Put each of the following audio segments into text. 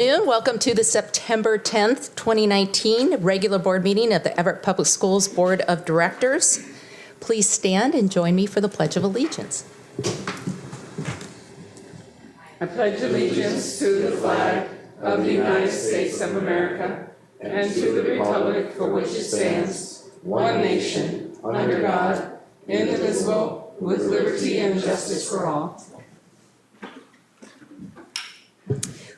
Welcome to the September 10th, 2019 regular board meeting of the Everett Public Schools Board of Directors. Please stand and join me for the Pledge of Allegiance. I pledge allegiance to the flag of the United States of America and to the republic for which it stands, one nation, under God, indivisible, with liberty and justice for all.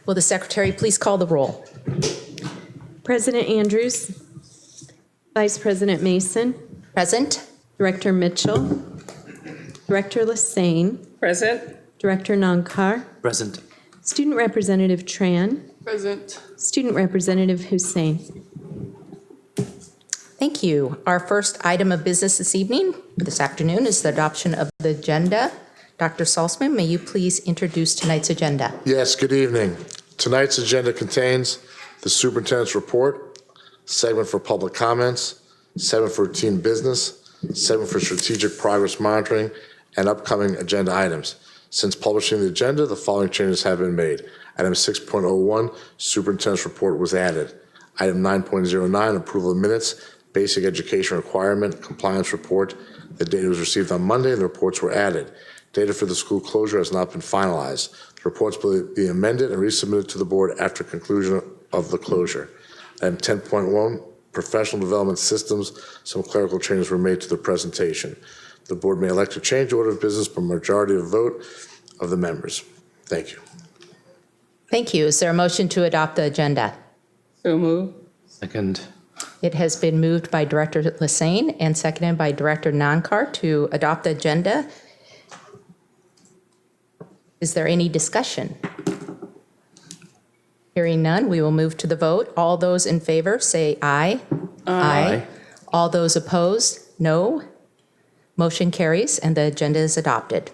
Will the Secretary please call the roll? President Andrews, Vice President Mason, Present. Director Mitchell, Director Lassane, Present. Director Nankar, Present. Student Representative Tran, Present. Student Representative Hussein. Thank you. Our first item of business this afternoon, is the adoption of the agenda. Dr. Salzman, may you please introduce tonight's agenda? Yes, good evening. Tonight's agenda contains the superintendent's report, segment for public comments, segment for routine business, segment for strategic progress monitoring, and upcoming agenda items. Since publishing the agenda, the following changes have been made. Item 6.01, superintendent's report was added. Item 9.09, approval of minutes, basic education requirement, compliance report. The data was received on Monday and the reports were added. Data for the school closure has not been finalized. The reports will be amended and resubmitted to the board after conclusion of the closure. Item 10.1, professional development systems. Some clerical changes were made to the presentation. The board may elect to change order of business by majority of vote of the members. Thank you. Thank you. Is there a motion to adopt the agenda? So move. Second. It has been moved by Director Lassane and seconded by Director Nankar to adopt the agenda. Is there any discussion? Hearing none, we will move to the vote. All those in favor say aye. Aye. All those opposed, no. Motion carries and the agenda is adopted.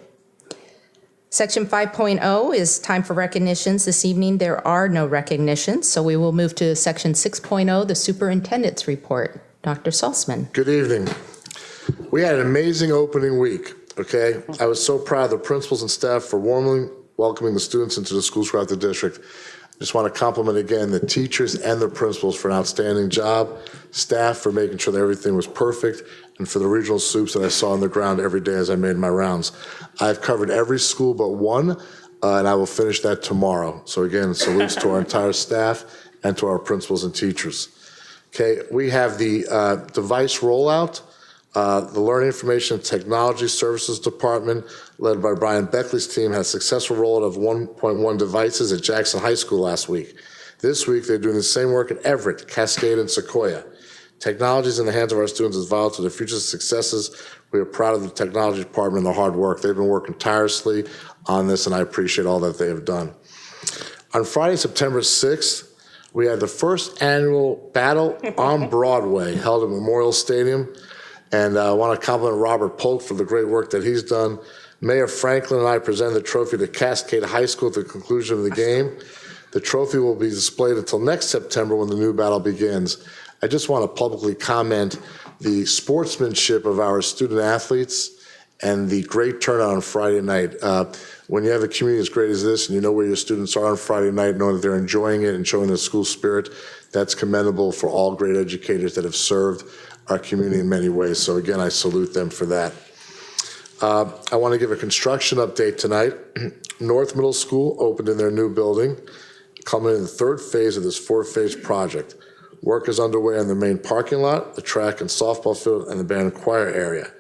Section 5.0 is time for recognitions. This evening, there are no recognitions, so we will move to Section 6.0, the superintendent's report. Dr. Salzman. Good evening. We had an amazing opening week. Okay, I was so proud of the principals and staff for warmly welcoming the students into the schools throughout the district. I just want to compliment again the teachers and the principals for an outstanding job, staff for making sure that everything was perfect, and for the regional soups that I saw on the ground every day as I made my rounds. I've covered every school but one, and I will finish that tomorrow. So again, salutes to our entire staff and to our principals and teachers. Okay, we have the device rollout. The Learning Information and Technology Services Department, led by Brian Beckley's team, had a successful rollout of 1.1 devices at Jackson High School last week. This week, they're doing the same work at Everett, Cascade, and Sequoia. Technology is in the hands of our students is vital to their future successes. We are proud of the technology department and the hard work. They've been working tirelessly on this, and I appreciate all that they have done. On Friday, September 6th, we had the first annual Battle on Broadway held at Memorial Stadium. And I want to compliment Robert Polk for the great work that he's done. Mayor Franklin and I presented the trophy to Cascade High School at the conclusion of the game. The trophy will be displayed until next September when the new battle begins. I just want to publicly comment the sportsmanship of our student athletes and the great turnout on Friday night. When you have a community as great as this and you know where your students are on Friday night, knowing that they're enjoying it and showing the school spirit, that's commendable for all great educators that have served our community in many ways. So again, I salute them for that. I want to give a construction update tonight. North Middle School opened in their new building, coming in the third phase of this four-phase project. Work is underway on the main parking lot, the track and softball field, and the band and choir area.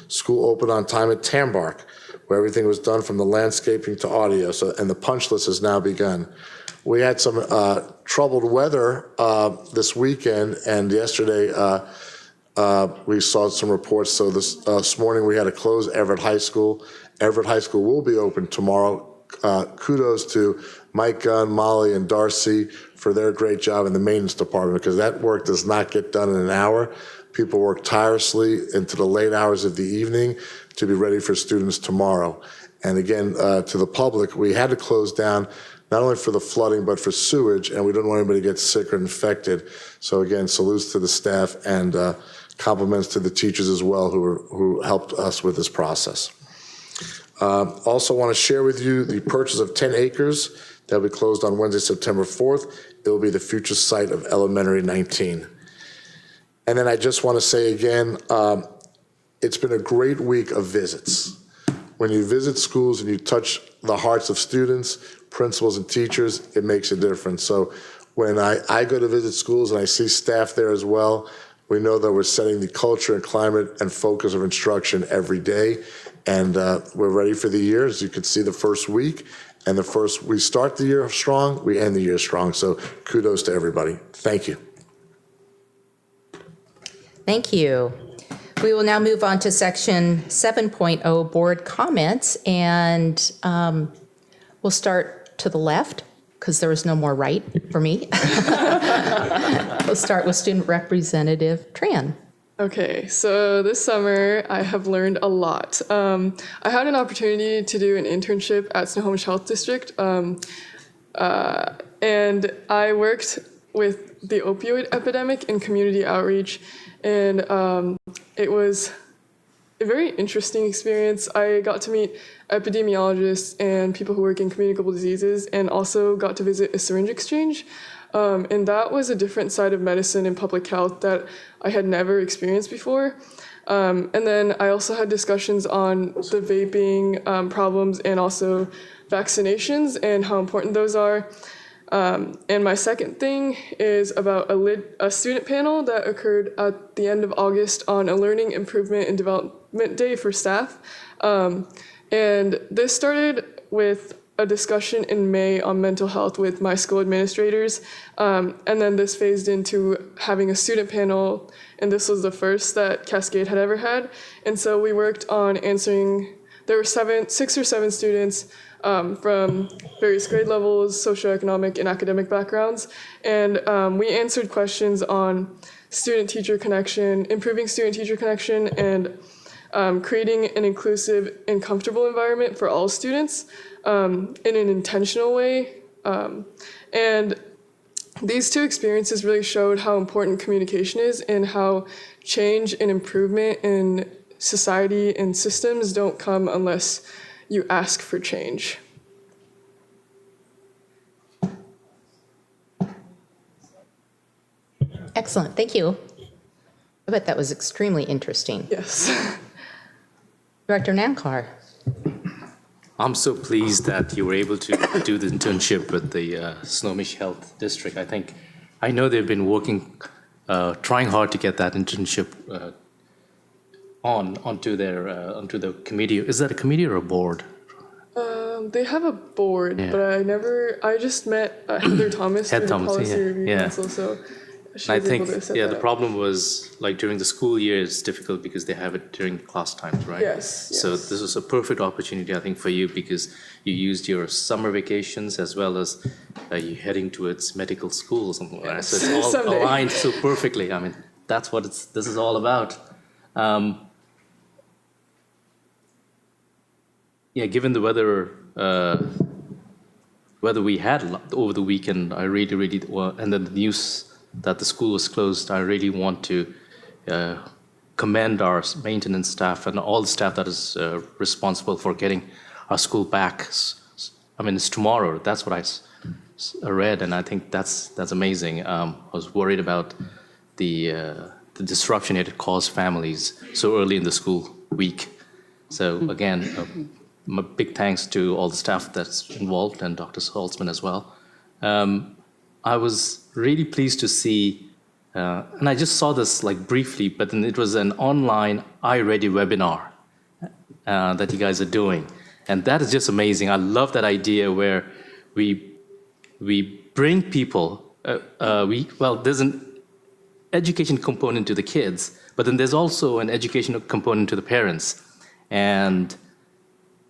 School opened on time at Tambark, where everything was done from the landscaping to audio, and the punch list has now begun. We had some troubled weather this weekend, and yesterday we saw some reports. So this morning we had to close Everett High School. Everett High School will be open tomorrow. Kudos to Mike Gunn, Molly, and Darcy for their great job in the maintenance department, because that work does not get done in an hour. People work tirelessly into the late hours of the evening to be ready for students tomorrow. And again, to the public, we had to close down not only for the flooding, but for sewage, and we don't want anybody to get sick or infected. So again, salutes to the staff and compliments to the teachers as well who helped us with this process. Also want to share with you the purchase of 10 acres That'll be closed on Wednesday, September 4th. It will be the future site of Elementary 19. And then I just want to say again, it's been a great week of visits. When you visit schools and you touch the hearts of students, principals, and teachers, it makes a difference. So when I go to visit schools and I see staff there as well, we know that we're setting the culture and climate and focus of instruction every day. And we're ready for the year. As you can see, the first week. And we start the year strong, we end the year strong. So kudos to everybody. Thank you. Thank you. We will now move on to section 7.0, board comments, and we'll start to the left because there was no more right for me. We'll start with Student Representative Tran. Okay, so this summer I have learned a lot. I had an opportunity to do an internship at Snohomish Health District, and I worked with the opioid epidemic in community outreach, and it was a very interesting experience. I got to meet epidemiologists and people who work in communicable diseases, and also got to visit a syringe exchange. And that was a different side of medicine and public health that I had never experienced before. And then I also had discussions on the vaping problems and also vaccinations and how important those are. And my second thing is about a student panel that occurred at the end of August on a Learning Improvement and Development Day for staff. And this started with a discussion in May on mental health with my school administrators. And then this phased into having a student panel, and this was the first that Cascade had ever had. And so we worked on answering, there were 6 or 7 students from various grade levels, socioeconomic and academic backgrounds. And we answered questions on student-teacher connection, improving student-teacher connection, and creating an inclusive and comfortable environment for all students in an intentional way. And these 2 experiences really showed how important communication is and how change and improvement in society and systems don't come unless you ask for change. Excellent, thank you. I bet that was extremely interesting. Yes. Director Nankar. I'm so pleased that you were able to do the internship with the Snohomish Health District. I know they've been working, trying hard to get that internship onto the committee. Is that a committee or a board? They have a board, Yeah. but I just met Heather Thomas through the Policy Review Council, so she And I was think, able to set yeah, that the up. problem was, like, during the school year, it's difficult because they have it during class times, right? Yes, So yes. this was a perfect opportunity, I think, for you because you used your summer vacations as well as you heading towards medical school or something like that. So it's all Someday. aligned so perfectly. I mean, that's what this is all about. Yeah, given the weather we had over the weekend, I really, and then the news that the school was closed, I really want to commend our maintenance staff and all the staff that is responsible for getting our school back. I mean, it's tomorrow. That's what I read, and I think that's amazing. I was worried about the disruption it had caused families so early in the school week. So again, my big thanks to all the staff that's involved and Dr. Saltzman as well. I was really pleased to see, and I just saw this like briefly, but then it was an online iReady webinar that you guys are doing. And that is just amazing. I love that idea where we bring people, there's an education component to the kids, but then there's also an educational component to the parents. And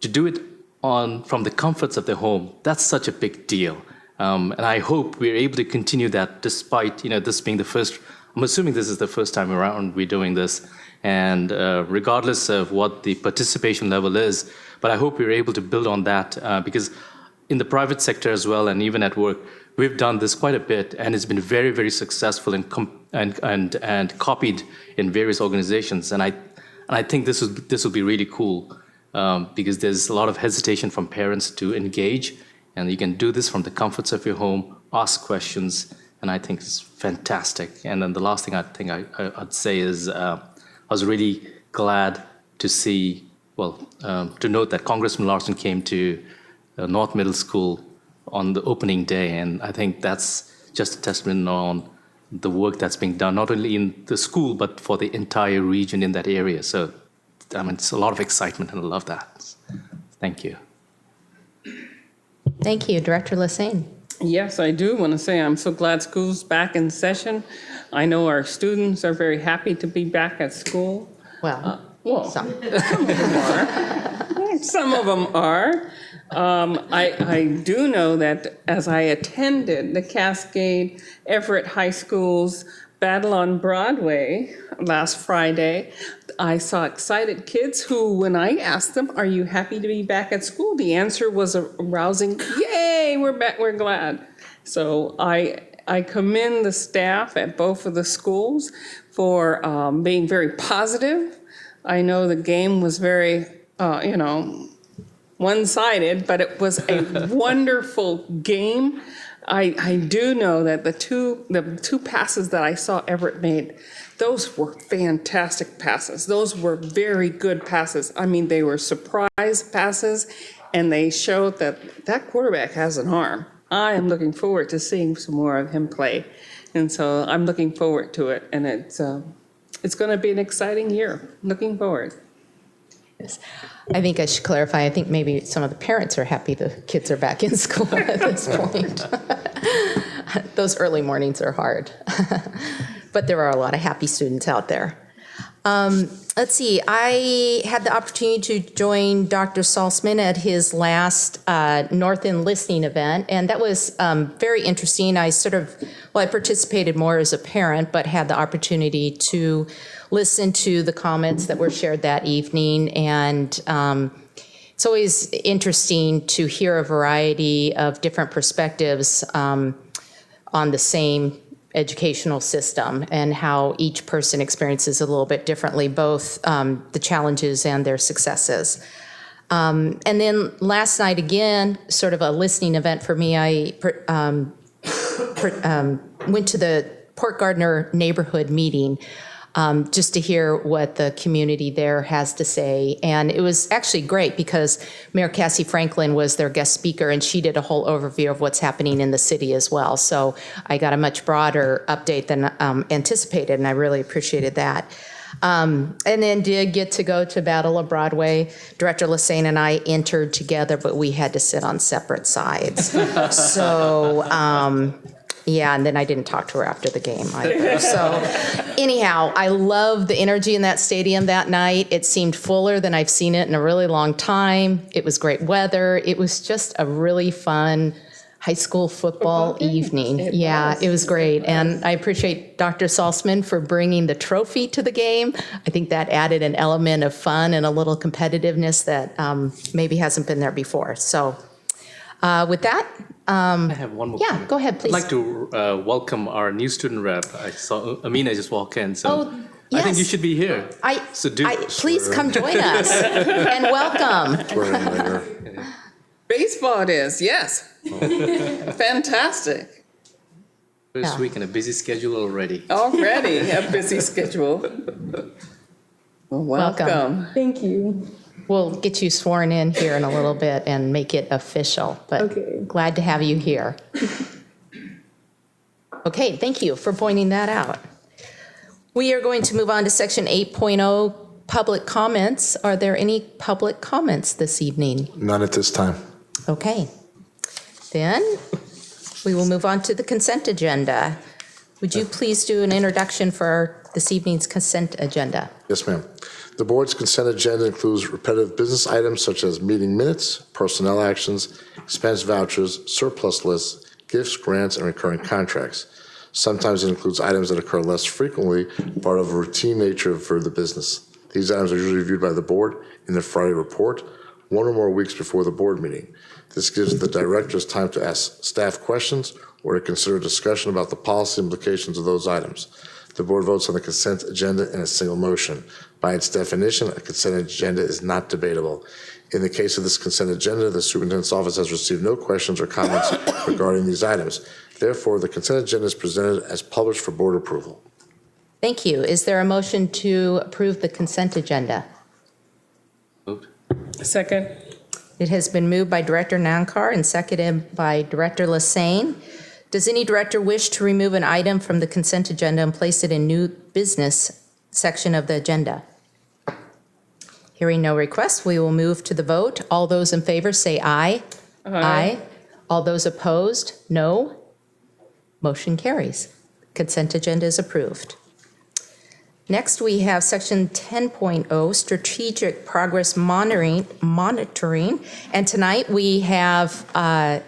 to do it from the comforts of their home, that's such a big deal. And I hope we're able to continue that despite, this being the first, I'm assuming this is the first time around we're doing this, and regardless of what the participation level is, but I hope we're able to build on that because in the private sector as well, and even at work, we've done this quite a bit, and it's been very, very successful and copied in various organizations. And I think this will be really cool because there's a lot of hesitation from parents to engage, And you can do this from the comforts of your home, ask questions, and I think it's fantastic. And then the last thing I'd say is I was really glad to see, to note that Congressman Larson came to North Middle School on the opening day, and I think that's just a testament on the work that's being done, not only in the school, but for the entire region in that area. So, I mean, it's a lot of excitement, and I love that. Thank you. Thank you. Director Lassane. Yes, I do want to say I'm so glad school's back in session. I know our students are very happy to be back at school. Well, Some some. of them are. Some of them are. I do know that as I attended the Cascade Everett High School's Battle on Broadway last Friday, I saw excited kids who, when I asked them, "Are you happy to be back at school?" the answer was a rousing, "Yay, we're back, we're glad." So I commend the staff at both of the schools for being very positive. I know the game was very, one-sided, but it was a wonderful game. I do know that the two passes that I saw Everett made, those were fantastic passes. Those were very good passes. I mean, they were surprise passes, and they showed that quarterback has an arm. I am looking forward to seeing some more of him play, and so I'm looking forward to it. And it's going to be an exciting year. Looking forward. Yes. I think I should clarify, I think maybe some of the parents are happy the kids are back in school at this point. Those early mornings are hard. But there are a lot of happy students out there. Let's see, I had the opportunity to join Dr. Salzman at his last North End listening event, and that was very interesting. I participated more as a parent, but had the opportunity to listen to the comments that were shared that evening, and it's always interesting to hear a variety of different perspectives on the same educational system and how each person experiences a little bit differently, both the challenges and their successes. And then last night, again, sort of a listening event for me, I went to the Port Gardner neighborhood meeting just to hear what the community there has to say. And it was actually great because Mayor Cassie Franklin was their guest speaker, and she did a whole overview of what's happening in the city as well. So I got a much broader update than anticipated, and I really appreciated that. And then did get to go to Battle of Broadway. Director Lassane and I entered together, but we had to sit on separate sides. So, yeah, and then I didn't talk to her after the game either. So anyhow, I loved the energy in that stadium that night. It seemed fuller than I've seen it in a really long time. It was great weather. It was just a really fun high school football evening. It was great. And I appreciate Dr. Salzman for bringing the trophy to the game. I think that added an element of fun and a little competitiveness that maybe hasn't been there before. So with that, I have one more. Yeah, comment. go ahead, please. I'd like to welcome our new student rep. I saw Amina just walk in, so Oh, I think yes. you should be here. Please come join us and welcome. Baseball it is, yes. Fantastic. First Yeah. week and a busy schedule already. Already a busy schedule. Well, welcome. Thank you. We'll get you sworn in here in a little bit and make it official, but Okay. glad to have you here. Okay, thank you for pointing that out. We are going to move on to section 8.0, public comments. Are there any public comments this evening? None at this time. Okay. Then we will move on to the consent agenda. Would you please do an introduction for this evening's consent agenda? Yes, ma'am. The board's consent agenda includes repetitive business items such as meeting minutes, personnel actions, expense vouchers, surplus lists, gifts, grants, and recurring contracts. Sometimes it includes items that occur less frequently, part of a routine nature for the business. These items are usually reviewed by the board in their Friday report, 1 or more weeks before the board meeting. This gives the directors time to ask staff questions or to consider discussion about the policy implications of those items. The board votes on the consent agenda in a single motion. By its definition, a consent agenda is not debatable. In the case of this consent agenda, the superintendent's office has received no questions or comments regarding these items. Therefore, the consent agenda is presented as published for board approval. Thank you. Is there a motion to approve the consent agenda? Moved. Second. It has been moved by Director Nankar and seconded by Director Lassagne. Does any director wish to remove an item from the consent agenda and place it in new business section of the agenda? Hearing no requests, we will move to the vote. All those in favor say aye. Aye. All those opposed, no. Motion carries. Consent agenda is approved. Next, we have Section 10.0, Strategic Progress Monitoring. And tonight, we have a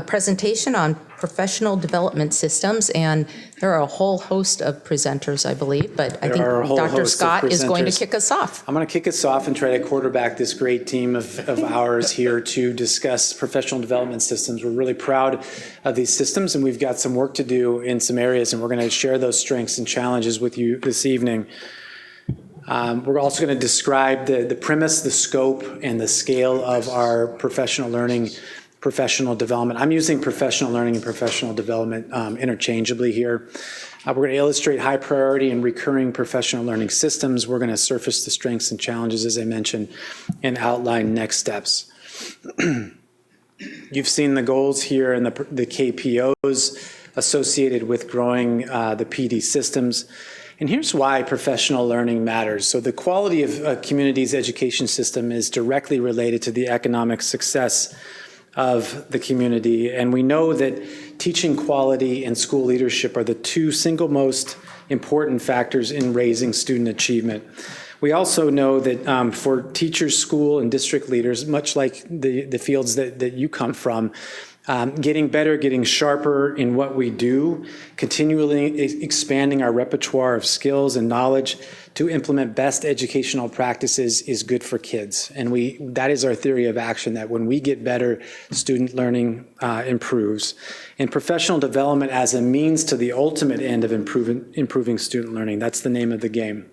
presentation on professional development systems, and there are a whole host of presenters, I believe, but I think Dr. Scott is going to kick us off. I'm going to kick us off and try to quarterback this great team of ours here to discuss professional development systems. We're really proud of these systems, and we've got some work to do in some areas, and we're going to share those strengths and challenges with you this evening. We're also going to describe the premise, the scope, and the scale of our professional learning, professional development. I'm using professional learning and professional development interchangeably here. We're going to illustrate high priority and recurring professional learning systems. We're going to surface the strengths and challenges, as I mentioned, and outline next steps. You've seen the goals here and the KPOs associated with growing the PD systems. And here's why professional learning matters. So the quality of a community's education system is directly related to the economic success of the community. And we know that teaching quality and school leadership are the two single most important factors in raising student achievement. We also know that for teachers, school, and district leaders, much like the fields that you come from, getting better, getting sharper in what we do, continually expanding our repertoire of skills and knowledge to implement best educational practices is good for kids. And that is our theory of action, that when we get better, student learning improves. And professional development as a means to the ultimate end of improving student learning, that's the name of the game.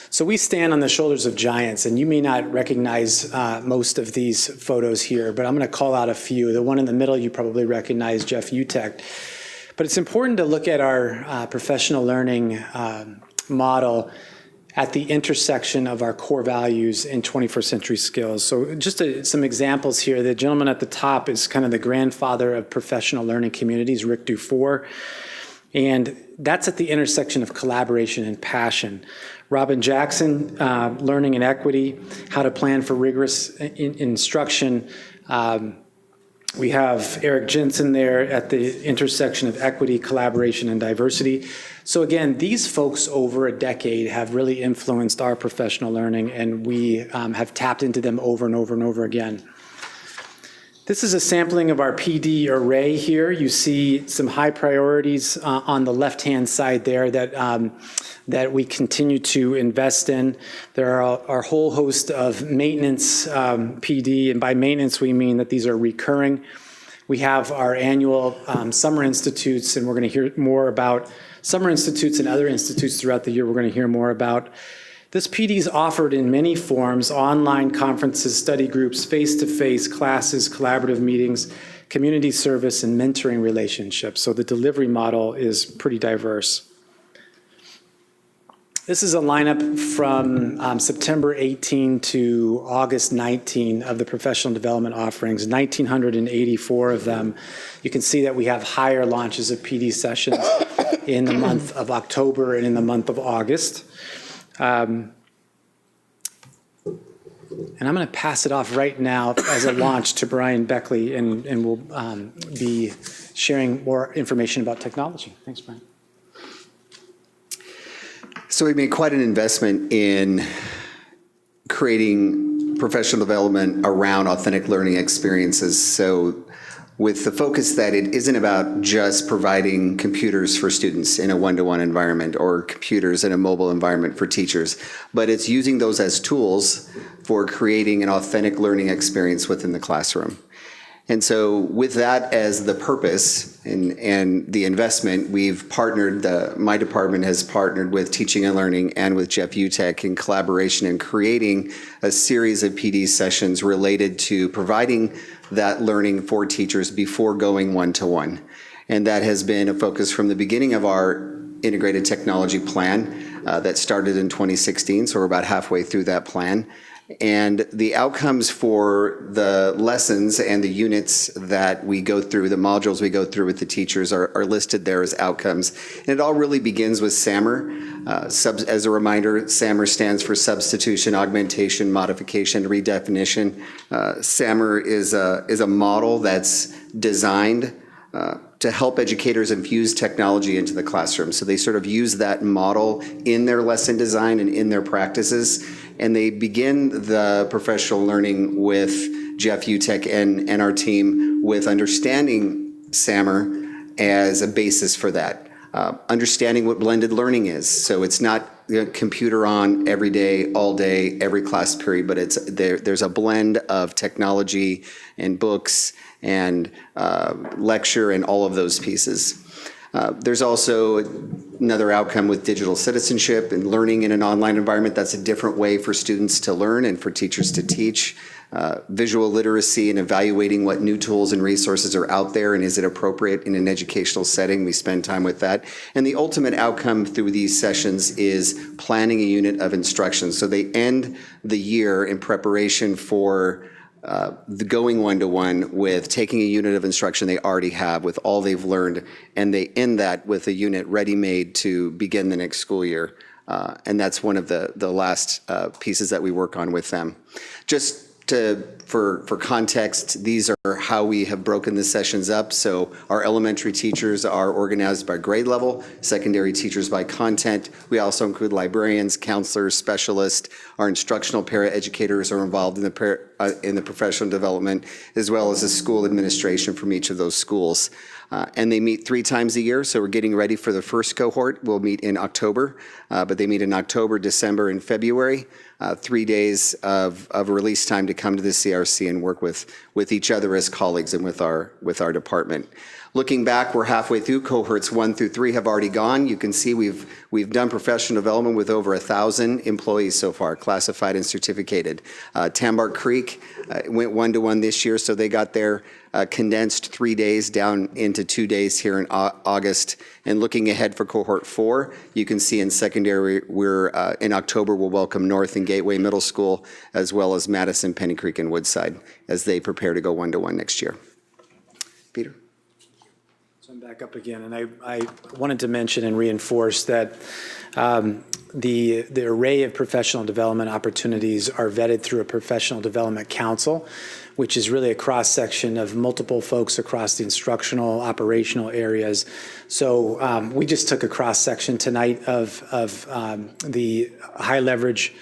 So we stand on the shoulders of giants, and you may not recognize most of these photos here, but I'm going to call out a few. The one in the middle you probably recognize, Jeff Utecht. But it's important to look at our professional learning model at the intersection of our core values and 21st century skills. So just some examples here. The gentleman at the top is kind of the grandfather of professional learning communities, Rick Dufour. And that's at the intersection of collaboration and passion. Robin Jackson, learning and equity, how to plan for rigorous instruction. We have Eric Jensen there at the intersection of equity, collaboration, and diversity. So again, these folks over a decade have really influenced our professional learning, and we have tapped into them over and over and over again. This is a sampling of our PD array here. You see some high priorities on the left-hand side there that we continue to invest in. There are our whole host of maintenance PD, and by maintenance we mean that these are recurring. We have our annual summer institutes, and we're going to hear more about summer institutes and other institutes throughout the year we're going to hear more about. This PD is offered in many forms: online conferences, study groups, face-to-face classes, collaborative meetings, community service, and mentoring relationships. So the delivery model is pretty diverse. This is a lineup from September 18 to August 19 of the professional development offerings, 1,984 of them. You can see that we have higher launches of PD sessions in the month of October and in the month of August. And I'm going to pass it off right now as a launch to Brian Beckley, and we'll be sharing more information about technology. Thanks, Brian. So we made quite an investment in creating professional development around authentic learning experiences. So with the focus that it isn't about just providing computers for students in a one-to-one environment or computers in a mobile environment for teachers, but it's using those as tools for creating an authentic learning experience within the classroom. And so with that as the purpose and the investment, we've partnered, my department has partnered with Teaching and Learning and with Jeff Utek in collaboration in creating a series of PD sessions related to providing that learning for teachers before going one-to-one. And that has been a focus from the beginning of our integrated technology plan that started in 2016, so we're about halfway through that plan. And the outcomes for the lessons and the units that we go through, the modules we go through with the teachers are listed there as outcomes. And it all really begins with SAMR. As a reminder, SAMR stands for substitution, augmentation, modification, redefinition. SAMR is a model that's designed to help educators infuse technology into the classroom. So they sort of use that model in their lesson design and in their practices. And they begin the professional learning with Jeff Utek and our team with understanding SAMR as a basis for that. Understanding what blended learning is. So it's not computer on every day, all day, every class period, but there's a blend of technology and books and lecture and all of those pieces. There's also another outcome with digital citizenship and learning in an online environment. That's a different way for students to learn and for teachers to teach. Visual literacy and evaluating what new tools and resources are out there and is it appropriate in an educational setting. We spend time with that. And the ultimate outcome through these sessions is planning a unit of instruction. So they end the year in preparation for the going one-to-one with taking a unit of instruction they already have with all they've learned, and they end that with a unit ready-made to begin the next school year. And that's one of the last pieces that we work on with them. Just for context, these are how we have broken the sessions up. So our elementary teachers are organized by grade level, secondary teachers by content. We also include librarians, counselors, specialists. Our instructional paraeducators are involved in the professional development, as well as the school administration from each of those schools. And they meet 3 times a year, so we're getting ready for the first cohort. We'll meet in October, but they meet in October, December, and February. 3 days of release time to come to the CRC and work with each other as colleagues and with our department. Looking back, we're halfway through. Cohorts 1 through 3 have already gone. You can see we've done professional development with over 1,000 employees so far, classified and certificated. Tambar Creek went one-to-one this year, so they got their condensed 3 days down into 2 days here in August. And looking ahead for cohort 4, you can see in secondary, we're in October, we'll welcome North and Gateway Middle School, as well as Madison, Penny Creek, and Woodside as they prepare to go one-to-one next year. Peter? So I'm back up again, and I wanted to mention and reinforce that the array of professional development opportunities are vetted through a professional development council, which is really a cross-section of multiple folks across the instructional, operational areas. So we just took a cross-section tonight of the high-leverage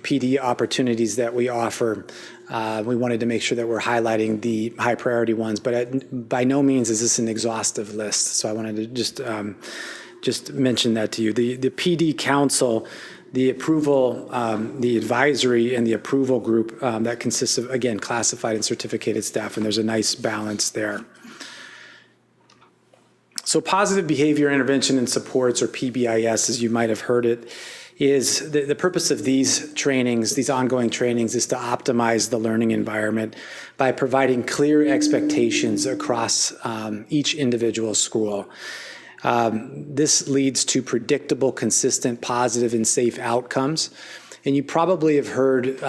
PD opportunities that we offer. We wanted to make sure that we're highlighting the high-priority ones, but by no means is this an exhaustive list. So I wanted to just mention that to you. The PD Council, the approval, the advisory and the approval group that consists of, again, classified and certificated staff, and there's a nice balance there. So positive behavior intervention and supports, or PBIS, as you might have heard it, is the purpose of these trainings, these ongoing trainings, is to optimize the learning environment by providing clear expectations across each individual school. This leads to predictable, consistent, positive, and safe outcomes. And you probably have heard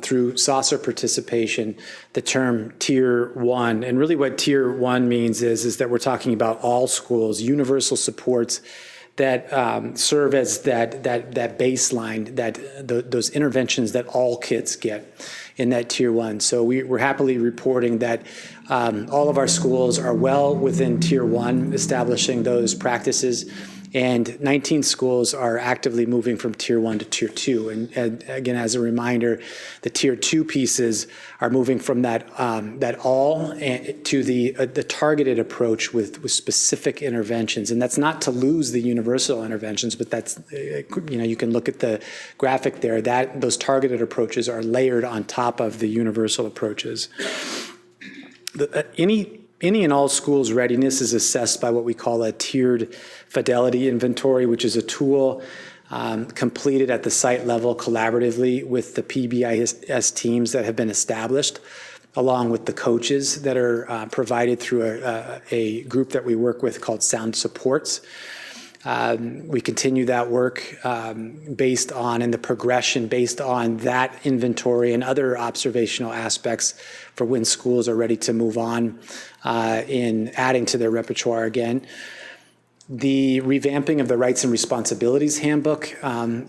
through saucer participation the term Tier 1. And really what Tier 1 means is that we're talking about all schools, universal supports that serve as that baseline, those interventions that all kids get in that Tier 1. So we're happily reporting that all of our schools are well within Tier 1, establishing those practices, and 19 schools are actively moving from Tier 1 to Tier 2. And again, as a reminder, the Tier 2 pieces are moving from that all to the targeted approach with specific interventions. And that's not to lose the universal interventions, but that's, you can look at the graphic there, that those targeted approaches are layered on top of the universal approaches. Any and all schools' readiness is assessed by what we call a tiered fidelity inventory, which is a tool completed at the site level collaboratively with the PBIS teams that have been established, along with the coaches that are provided through a group that we work with called Sound Supports. We continue that work based on, and the progression based on that inventory and other observational aspects for when schools are ready to move on in adding to their repertoire again. The revamping of the Rights and Responsibilities Handbook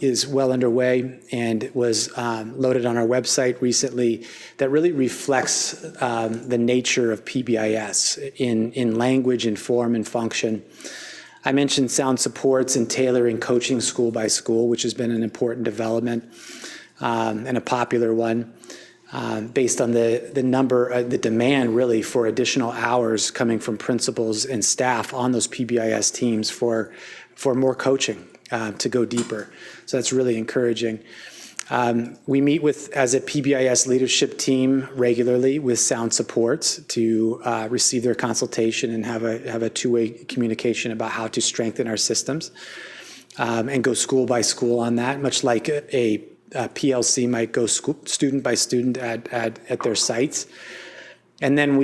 is well underway and was loaded on our website recently. That really reflects the nature of PBIS in language, in form, and function. I mentioned Sound Supports and tailoring coaching school by school, which has been an important development and a popular one based on the demand really for additional hours coming from principals and staff on those PBIS teams for more coaching to go deeper. So that's really encouraging. We meet as a PBIS leadership team regularly with Sound Supports to receive their consultation and have a two-way communication about how to strengthen our systems and go school by school on that, much like a PLC might go student by student at their sites. And then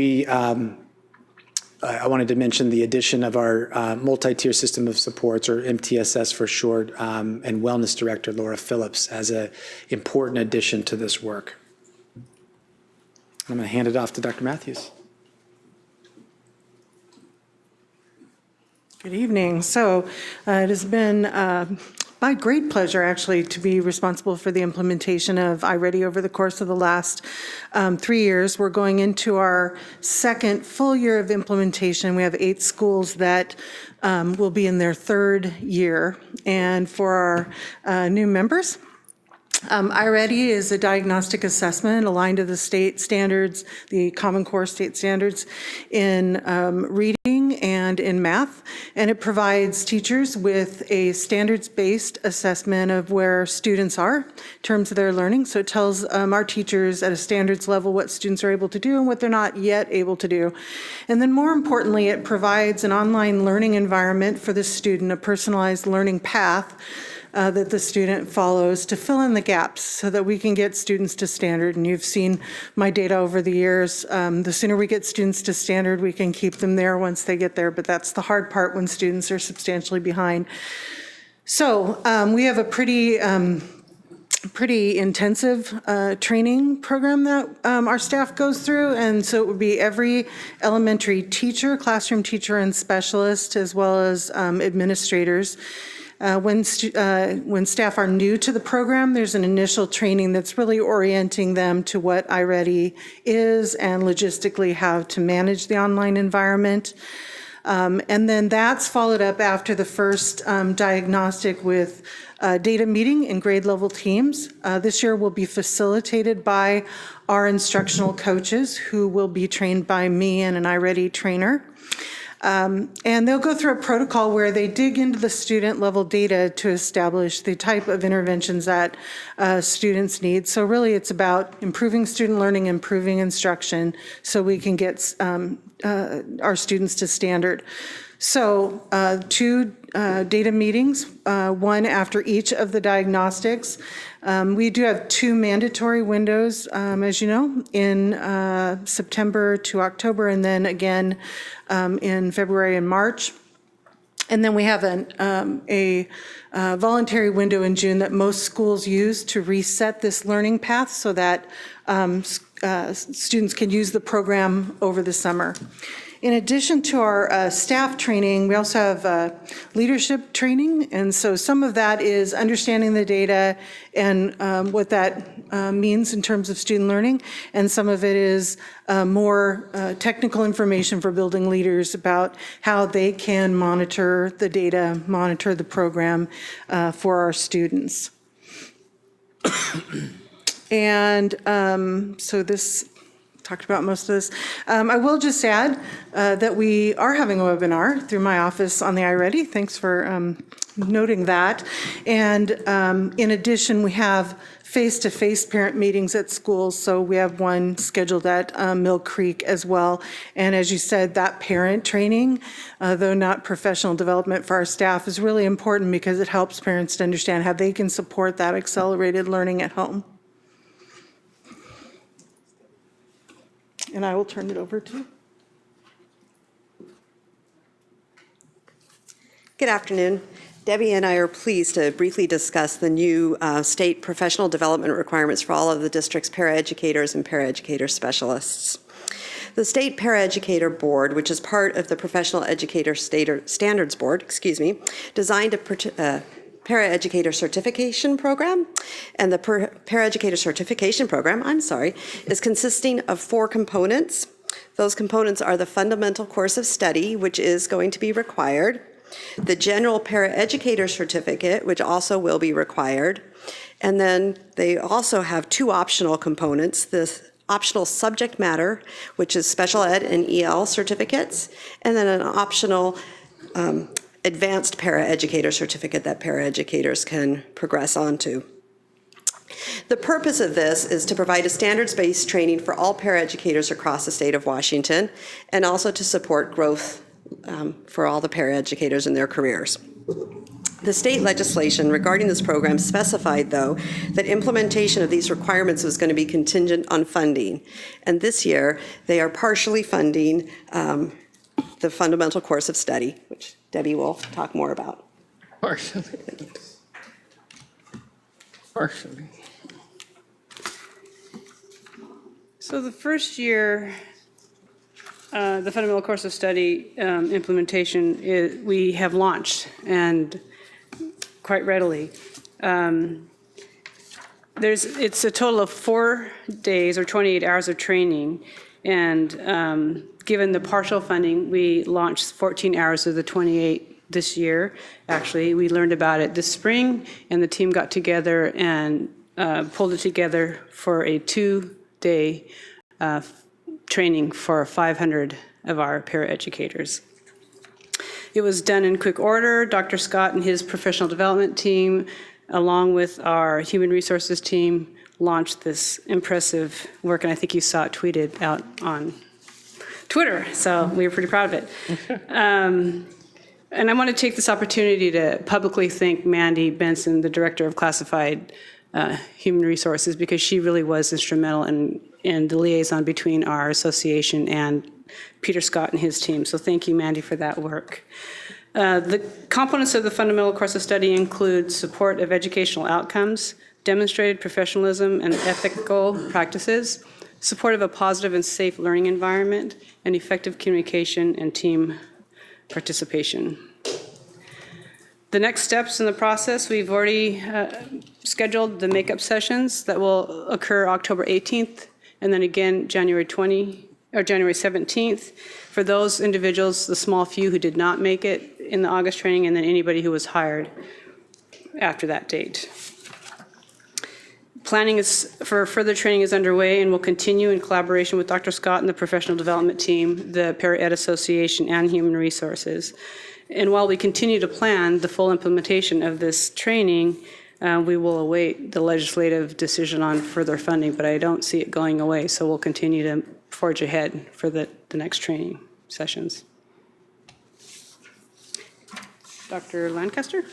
I wanted to mention the addition of our multi-tier system of supports, or MTSS for short, and wellness director Laura Phillips as an important addition to this work. I'm going to hand it off to Dr. Matthews. Good evening. So it has been my great pleasure, actually, to be responsible for the implementation of iReady over the course of the last 3 years. We're going into our second full year of implementation. We have 8 schools that will be in their 3rd year. And for our new members, iReady is a diagnostic assessment aligned to the state standards, the Common Core state standards in reading and in math, and it provides teachers with a standards-based assessment of where students are in terms of their learning. So it tells our teachers at a standards level what students are able to do and what they're not yet able to do. And then more importantly, it provides an online learning environment for the student, a personalized learning path that the student follows to fill in the gaps so that we can get students to standard. And you've seen my data over the years. The sooner we get students to standard, we can keep them there once they get there, but that's the hard part when students are substantially behind. So we have a pretty intensive training program that our staff goes through, and so it would be every elementary teacher, classroom teacher, and specialist, as well as administrators. When staff are new to the program, there's an initial training that's really orienting them to what iReady is and logistically how to manage the online environment. And then that's followed up after the first diagnostic with data meeting in grade level teams. This year will be facilitated by our instructional coaches, who will be trained by me and an iReady trainer. And they'll go through a protocol where they dig into the student level data to establish the type of interventions that students need. So really it's about improving student learning, improving instruction, so we can get our students to standard. So 2 data meetings, one after each of the diagnostics. We do have 2 mandatory windows, as you know, in September to October, and then again in February and March. And then we have a voluntary window in June that most schools use to reset this learning path so that students can use the program over the summer. In addition to our staff training, we also have leadership training, and so some of that is understanding the data and what that means in terms of student learning, and some of it is more technical information for building leaders about how they can monitor the data, monitor the program for our students. And so this talked about most of this. I will just add that we are having a webinar through my office on the iReady. Thanks for noting that. And in addition, we have face-to-face parent meetings at schools. So we have one scheduled at Mill Creek as well. And as you said, that parent training, though not professional development for our staff, is really important because it helps parents to understand how they can support that accelerated learning at home. And I will turn it over to. Good afternoon. Debbie and I are pleased to briefly discuss the new state professional development requirements for all of the district's paraeducators and paraeducator specialists. The State Paraeducator Board, which is part of the Professional Educator Standards Board, designed a paraeducator certification program, and the paraeducator certification program, is consisting of 4 components. Those components are the fundamental course of study, which is going to be required, the general paraeducator certificate, which also will be required, and then they also have 2 optional components, the optional subject matter, which is special ed and EL certificates, and then an optional advanced paraeducator certificate that paraeducators can progress onto. The purpose of this is to provide a standards-based training for all paraeducators across the state of Washington, and also to support growth for all the paraeducators in their careers. The state legislation regarding this program specified, though, that implementation of these requirements was going to be contingent on funding. And this year, they are partially funding the fundamental course of study, which Debbie will talk more about. Partially. Partially. So the first year, the fundamental course of study implementation, we have launched, and quite readily. It's a total of 4 days or 28 hours of training, and given the partial funding, we launched 14 hours of the 28 this year. Actually, we learned about it this spring, and the team got together and pulled it together for a 2-day training for 500 of our paraeducators. It was done in quick order. Dr. Scott and his professional development team, along with our human resources team, launched this impressive work, and I think you saw it tweeted out on Twitter, so we were pretty proud of it. And I want to take this opportunity to publicly thank Mandy Benson, the Director of Classified Human Resources, because she really was instrumental in the liaison between our association and Peter Scott and his team. So thank you, Mandy, for that work. The components of the fundamental course of study include support of educational outcomes, demonstrated professionalism and ethical practices, support of a positive and safe learning environment, and effective communication and team participation. The next steps in the process, we've already scheduled the makeup sessions that will occur October 18th, and then again January 17th. For those individuals, the small few who did not make it in the August training, and then anybody who was hired after that date. Planning for further training is underway and will continue in collaboration with Dr. Scott and the professional development team, the Para-Ed Association, and Human Resources. And while we continue to plan the full implementation of this training, we will await the legislative decision on further funding, but I don't see it going away, so we'll continue to forge ahead for the next training sessions. Dr. Lancaster?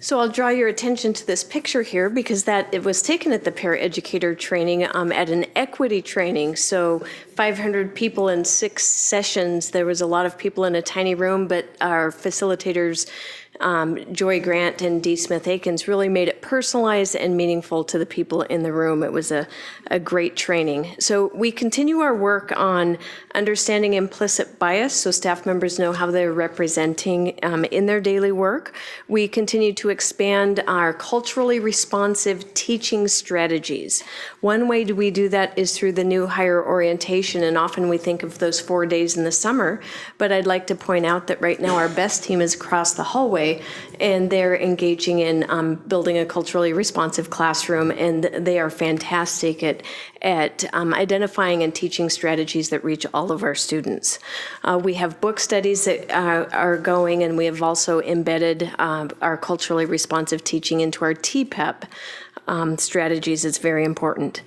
So I'll draw your attention to this picture here because it was taken at the paraeducator training at an equity training. So 500 people in 6 sessions. There was a lot of people in a tiny room, but our facilitators, Joy Grant and Dee Smith-Akins, really made it personalized and meaningful to the people in the room. It was a great training. So we continue our work on understanding implicit bias so staff members know how they're representing in their daily work. We continue to expand our culturally responsive teaching strategies. One way we do that is through the new higher orientation, and often we think of those 4 days in the summer, but I'd like to point out that right now our best team is across the hallway way, and they're engaging in building a culturally responsive classroom, and they are fantastic at identifying and teaching strategies that reach all of our students. We have book studies that are going, and we have also embedded our culturally responsive teaching into our TPEP strategies. It's very important.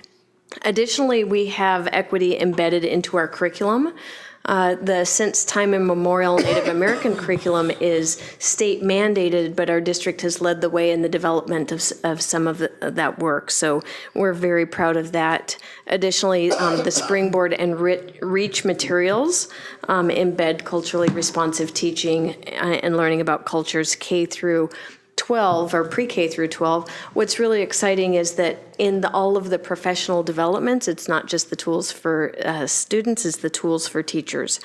Additionally, we have equity embedded into our curriculum. The Since Time Immemorial Native American curriculum is state mandated, but our district has led the way in the development of some of that work. So we're very proud of that. Additionally, the Springboard and Reach materials embed culturally responsive teaching and learning about cultures K through 12 or pre-K through 12. What's really exciting is that in all of the professional developments, it's not just the tools for students, it's the tools for teachers.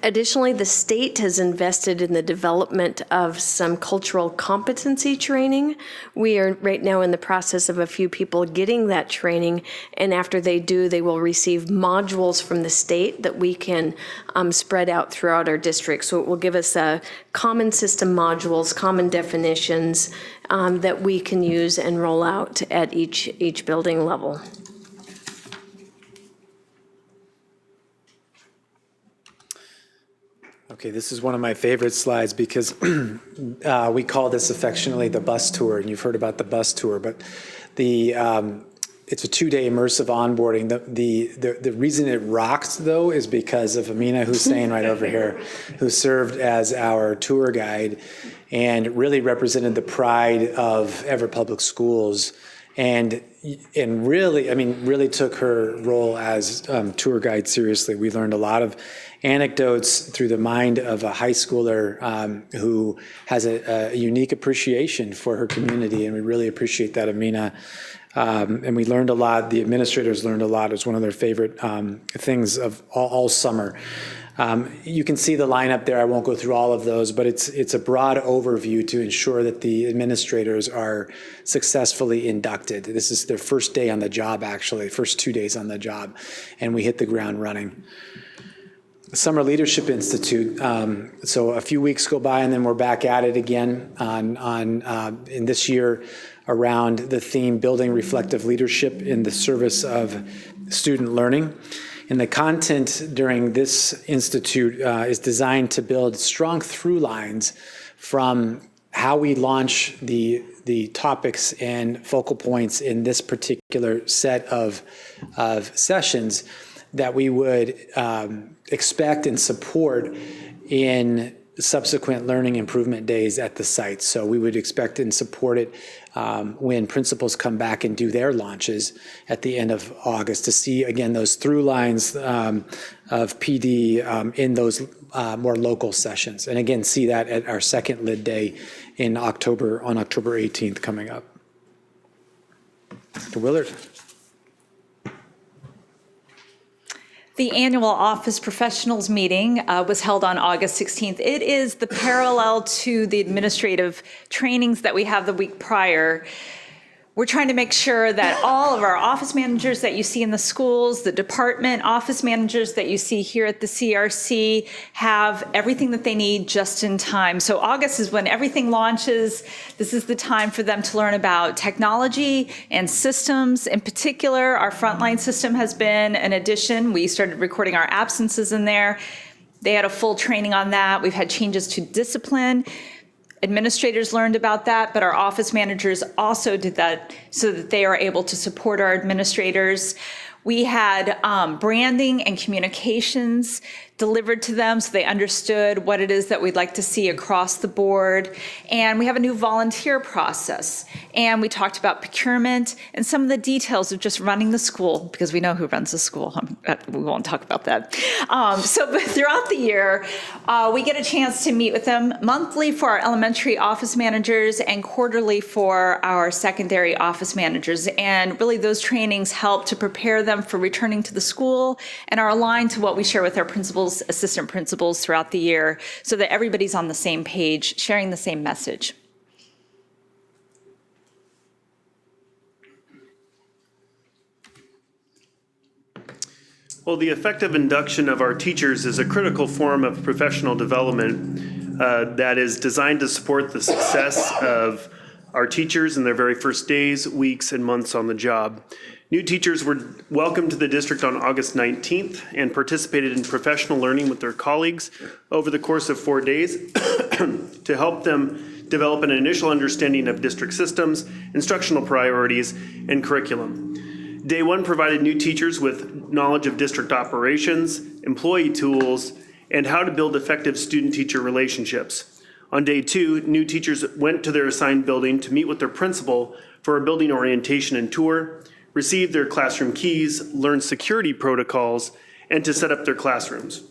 Additionally, the state has invested in the development of some cultural competency training. We are right now in the process of a few people getting that training, and after they do, they will receive modules from the state that we can spread out throughout our district. So it will give us common system modules, common definitions that we can use and roll out at each building level. Okay, this is one of my favorite slides because we call this affectionately the bus tour, and you've heard about the bus tour, but it's a 2-day immersive onboarding. The reason it rocked, though, is because of Amina Hussein right over here, who served as our tour guide and really represented the pride of Everett Public Schools. And really took her role as tour guide seriously. We learned a lot of anecdotes through the mind of a high schooler who has a unique appreciation for her community, and we really appreciate that, Amina. And we learned a lot. The administrators learned a lot. It was one of their favorite things of all summer. You can see the lineup there. I won't go through all of those, but it's a broad overview to ensure that the administrators are successfully inducted. This is their first day on the job, actually, first 2 days on the job, and we hit the ground running. Summer Leadership Institute. So a few weeks go by, and then we're back at it again in this year around the theme Building Reflective Leadership in the Service of Student Learning. And the content during this institute is designed to build strong through lines from how we launch the topics and focal points in this particular set of sessions that we would expect and support in subsequent learning improvement days at the site. So we would expect and support it when principals come back and do their launches at the end of August to see, again, those through lines of PD in those more local sessions. And again, see that at our second lid day on October 18th coming up. Dr. Willard. The annual Office Professionals meeting was held on August 16th. It is the parallel to the administrative trainings that we have the week prior. We're trying to make sure that all of our office managers that you see in the schools, the department office managers that you see here at the CRC have everything that they need just in time. So August is when everything launches. This is the time for them to learn about technology and systems. In particular, our frontline system has been an addition. We started recording our absences in there. They had a full training on that. We've had changes to discipline. Administrators learned about that, but our office managers also did that so that they are able to support our administrators. We had branding and communications delivered to them so they understood what it is that we'd like to see across the board. And we have a new volunteer process. And we talked about procurement and some of the details of just running the school, because we know who runs the school. We won't talk about that. So throughout the year, we get a chance to meet with them monthly for our elementary office managers and quarterly for our secondary office managers. And really those trainings help to prepare them for returning to the school and are aligned to what we share with our principals, assistant principals throughout the year so that everybody's on the same page, sharing the same message. Well, the effective induction of our teachers is a critical form of professional development. that is designed to support the success of our teachers in their very first days, weeks, and months on the job. New teachers were welcomed to the district on August 19th and participated in professional learning with their colleagues over the course of 4 days to help them develop an initial understanding of district systems, instructional priorities, and curriculum. Day 1 provided new teachers with knowledge of district operations, employee tools, and how to build effective student-teacher relationships. On Day 2, new teachers went to their assigned building to meet with their principal for a building orientation and tour, receive their classroom keys, learn security protocols, and to set up their classrooms.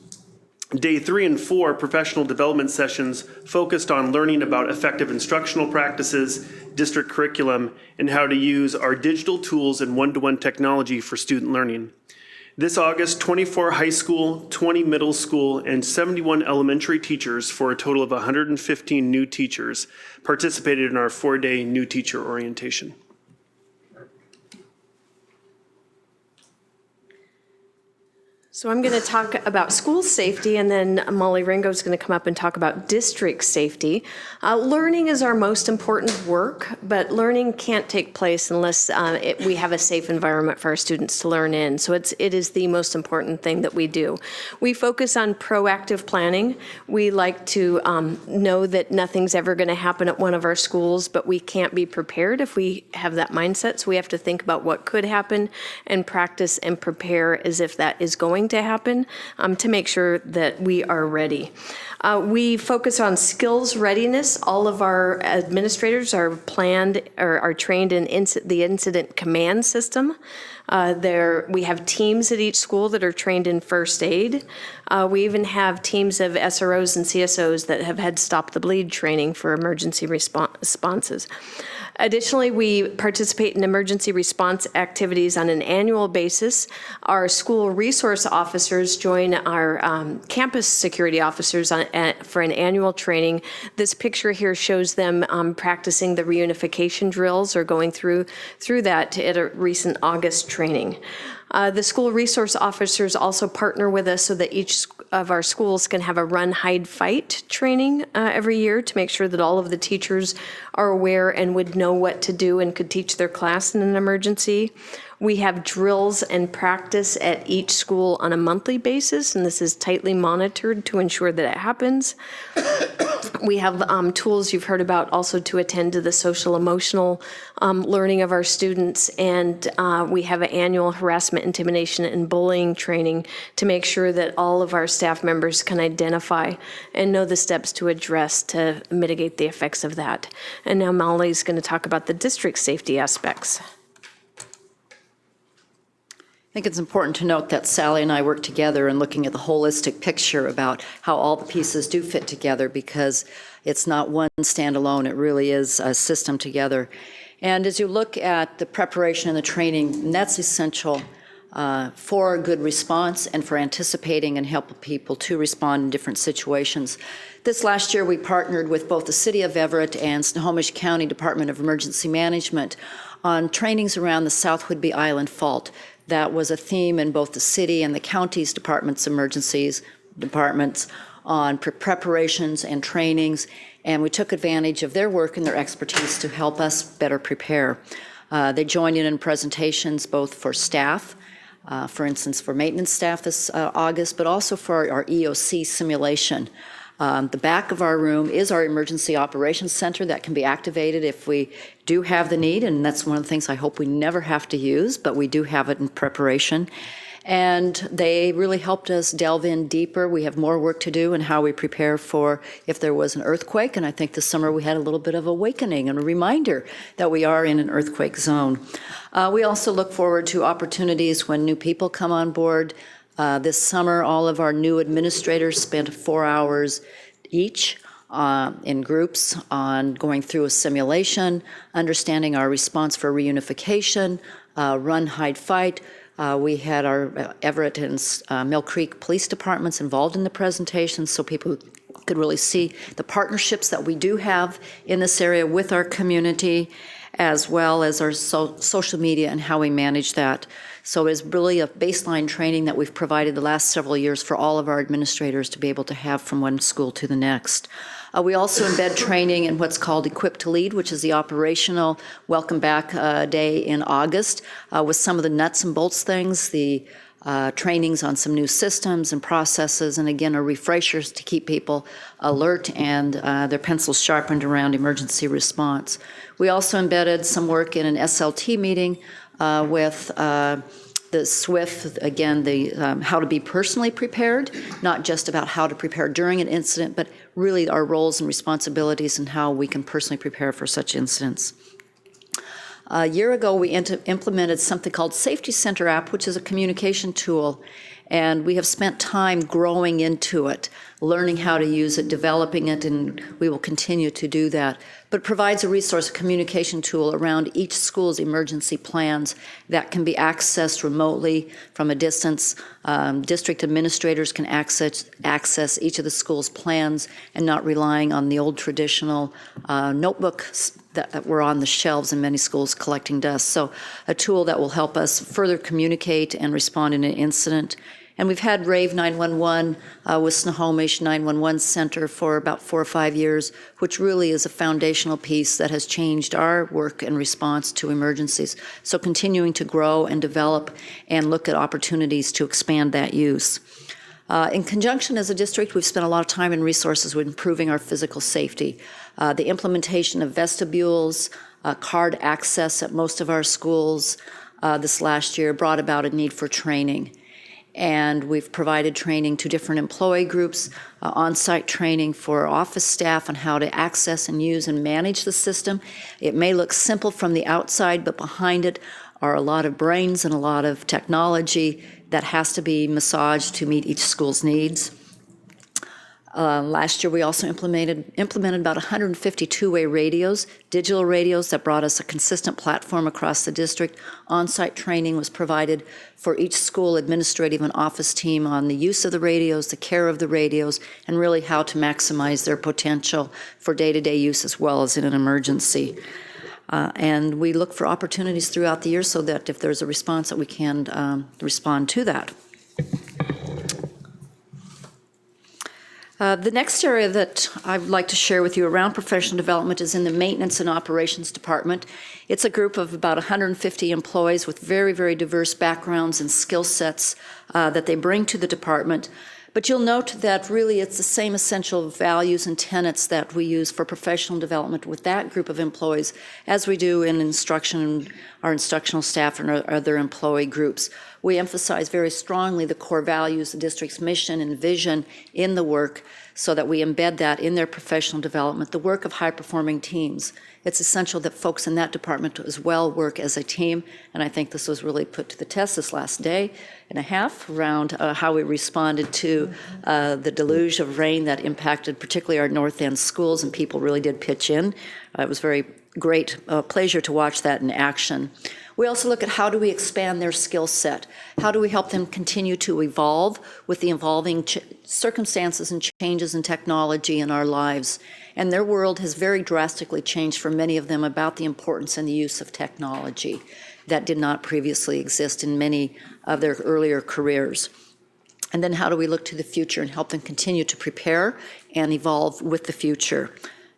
Day 3 and 4 professional development sessions focused on learning about effective instructional practices, district curriculum, and how to use our digital tools and one-to-one technology for student learning. This August, 24 high school, 20 middle school, and 71 elementary teachers, for a total of 115 new teachers, participated in our 4-day new teacher orientation. So I'm going to talk about school safety, and then Molly Ringo is going to come up and talk about district safety. Learning is our most important work, but learning can't take place unless we have a safe environment for our students to learn in. So it is the most important thing that we do. We focus on proactive planning. We like to know that nothing's ever going to happen at one of our schools, but we can't be prepared if we have that mindset. So we have to think about what could happen and practice and prepare as if that is going to happen to make sure that we are ready. We focus on skills readiness. All of our administrators are trained in the incident command system. We have teams at each school that are trained in first aid. We even have teams of SROs and CSOs that have had stop the bleed training for emergency responses. Additionally, we participate in emergency response activities on an annual basis. Our school resource officers join our campus security officers for an annual training. This picture here shows them practicing the reunification drills or going through that at a recent August training. The school resource officers also partner with us so that each of our schools can have a run, hide, fight training every year to make sure that all of the teachers are aware and would know what to do and could teach their class in an emergency. We have drills and practice at each school on a monthly basis, and this is tightly monitored to ensure that it happens. We have tools you've heard about also to attend to the social emotional learning of our students, and we have an annual harassment, intimidation, and bullying training to make sure that all of our staff members can identify and know the steps to address to mitigate the effects of that. And now Molly's going to talk about the district safety aspects. I think it's important to note that Sally and I work together in looking at the holistic picture about how all the pieces do fit together, because it's not one standalone, it really is a system together. And as you look at the preparation and the training, that's essential for a good response and for anticipating and helping people to respond in different situations. This last year, we partnered with both the City of Everett and Snohomish County Department of Emergency Management on trainings around the South Whidbey Island fault. That was a theme in both the city and the county's departments, emergencies departments, on preparations and trainings, and we took advantage of their work and their expertise to help us better prepare. They joined in presentations both for staff, for instance, for maintenance staff this August, but also for our EOC simulation. The back of our room is our emergency operations center that can be activated if we do have the need, and that's one of the things I hope we never have to use, but we do have it in preparation. And they really helped us delve in deeper. We have more work to do in how we prepare for if there was an earthquake, and I think this summer we had a little bit of awakening and a reminder that we are in an earthquake zone. We also look forward to opportunities when new people come on board. This summer, all of our new administrators spent 4 hours each in groups on going through a simulation, understanding our response for reunification, run, hide, fight. We had our Everett and Mill Creek police departments involved in the presentation so people could really see the partnerships that we do have in this area with our community, as well as our social media and how we manage that. So it's really a baseline training that we've provided the last several years for all of our administrators to be able to have from one school to the next. We also embed training in what's called Equip to Lead, which is the operational welcome back day in August, with some of the nuts and bolts things, the trainings on some new systems and processes, and again, are refreshers to keep people alert and their pencils sharpened around emergency response. We also embedded some work in an SLT meeting with the SWIFT, again, the how to be personally prepared, not just about how to prepare during an incident, but really our roles and responsibilities and how we can personally prepare for such incidents. A year ago, we implemented something called Safety Center app, which is a communication tool, and we have spent time growing into it, learning how to use it, developing it, and we will continue to do that. But it provides a resource, a communication tool around each school's emergency plans that can be accessed remotely from a distance. District administrators can access each of the school's plans and not relying on the old traditional notebooks that were on the shelves in many schools collecting dust. So a tool that will help us further communicate and respond in an incident. And we've had Rave 911 with Snohomish 911 Center for about 4 or 5 years, which really is a foundational piece that has changed our work and response to emergencies. So continuing to grow and develop and look at opportunities to expand that use. In conjunction as a district, we've spent a lot of time and resources with improving our physical safety. The implementation of vestibules, card access at most of our schools this last year brought about a need for training. And we've provided training to different employee groups, on-site training for office staff on how to access and use and manage the system. It may look simple from the outside, but behind it are a lot of brains and a lot of technology that has to be massaged to meet each school's needs. Last year, we also implemented about 150 two-way radios, digital radios that brought us a consistent platform across the district. On-site training was provided for each school administrative and office team on the use of the radios, the care of the radios, and really how to maximize their potential for day-to-day use as well as in an emergency. And we look for opportunities throughout the year so that if there's a response that we can respond to that. The next area that I would like to share with you around professional development is in the Maintenance and Operations Department. It's a group of about 150 employees with very, very diverse backgrounds and skill sets that they bring to the department. But you'll note that really it's the same essential values and tenets that we use for professional development with that group of employees as we do in instruction, our instructional staff and our other employee groups. We emphasize very strongly the core values, the district's mission and vision in the work so that we embed that in their professional development, the work of high-performing teams. It's essential that folks in that department as well work as a team, and I think this was really put to the test this last day and a half around how we responded to the deluge of rain that impacted particularly our North End schools, and people really did pitch in. It was very great pleasure to watch that in action. We also look at how do we expand their skill set? How do we help them continue to evolve with the evolving circumstances and changes in technology in our lives? And their world has very drastically changed for many of them about the importance and the use of technology that did not previously exist in many of their earlier careers. And then how do we look to the future and help them continue to prepare and evolve with the future?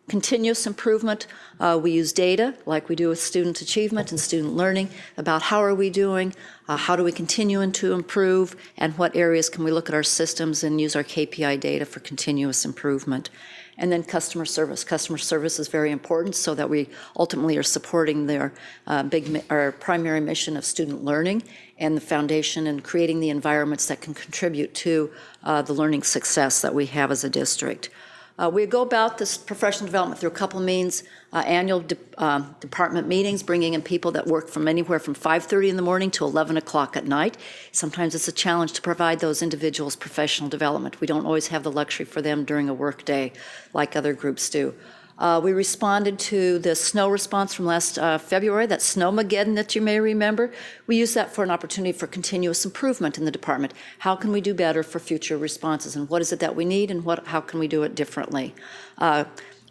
Continuous improvement, we use data like we do with student achievement and student learning about how are we doing, how do we continue to improve, and what areas can we look at our systems and use our KPI data for continuous improvement. And then customer service. Customer service is very important so that we ultimately are supporting their our primary mission of student learning and the foundation and creating the environments that can contribute to the learning success that we have as a district. We go about this professional development through a couple means, annual department meetings, bringing in people that work from anywhere from 5:30 in the morning to 11 o'clock at night. Sometimes it's a challenge to provide those individuals professional development. We don't always have the luxury for them during a work day like other groups do. We responded to the snow response from last February, that snowmageddon that you may remember. We used that for an opportunity for continuous improvement in the department. How can we do better for future responses, and what is it that we need, and how can we do it differently?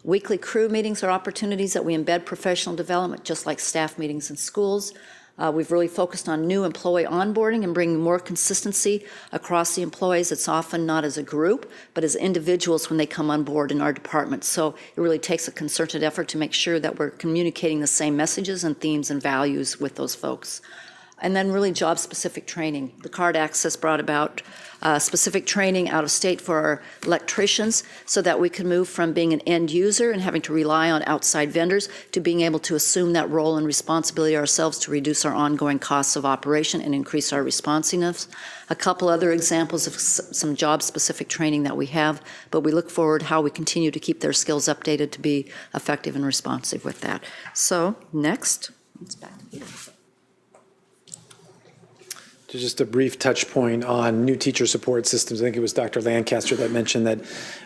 Weekly crew meetings are opportunities that we embed professional development, just like staff meetings in schools. We've really focused on new employee onboarding and bringing more consistency across the employees. It's often not as a group, but as individuals when they come on board in our department. So it really takes a concerted effort to make sure that we're communicating the same messages and themes and values with those folks. And then really job-specific training. The card access brought about specific training out of state for our electricians so that we can move from being an end user and having to rely on outside vendors to being able to assume that role and responsibility ourselves to reduce our ongoing costs of operation and increase our responsiveness. A couple other examples of some job-specific training that we have, but we look forward how we continue to keep their skills updated to be effective and responsive with that. So next, it's back to you. Just a brief touch point on new teacher support systems. I think it was Dr. Lancaster that mentioned that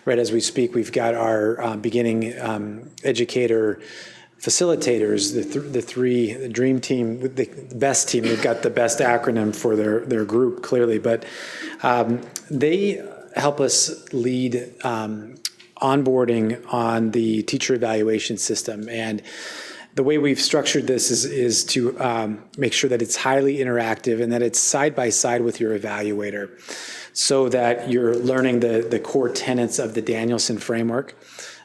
right as we speak, we've got our beginning educator facilitators, the dream team, the best team. They've got the best acronym for their group, clearly, but they help us lead onboarding on the teacher evaluation system. And the way we've structured this is to make sure that it's highly interactive and that it's side by side with your evaluator so that you're learning the core tenets of the Danielson framework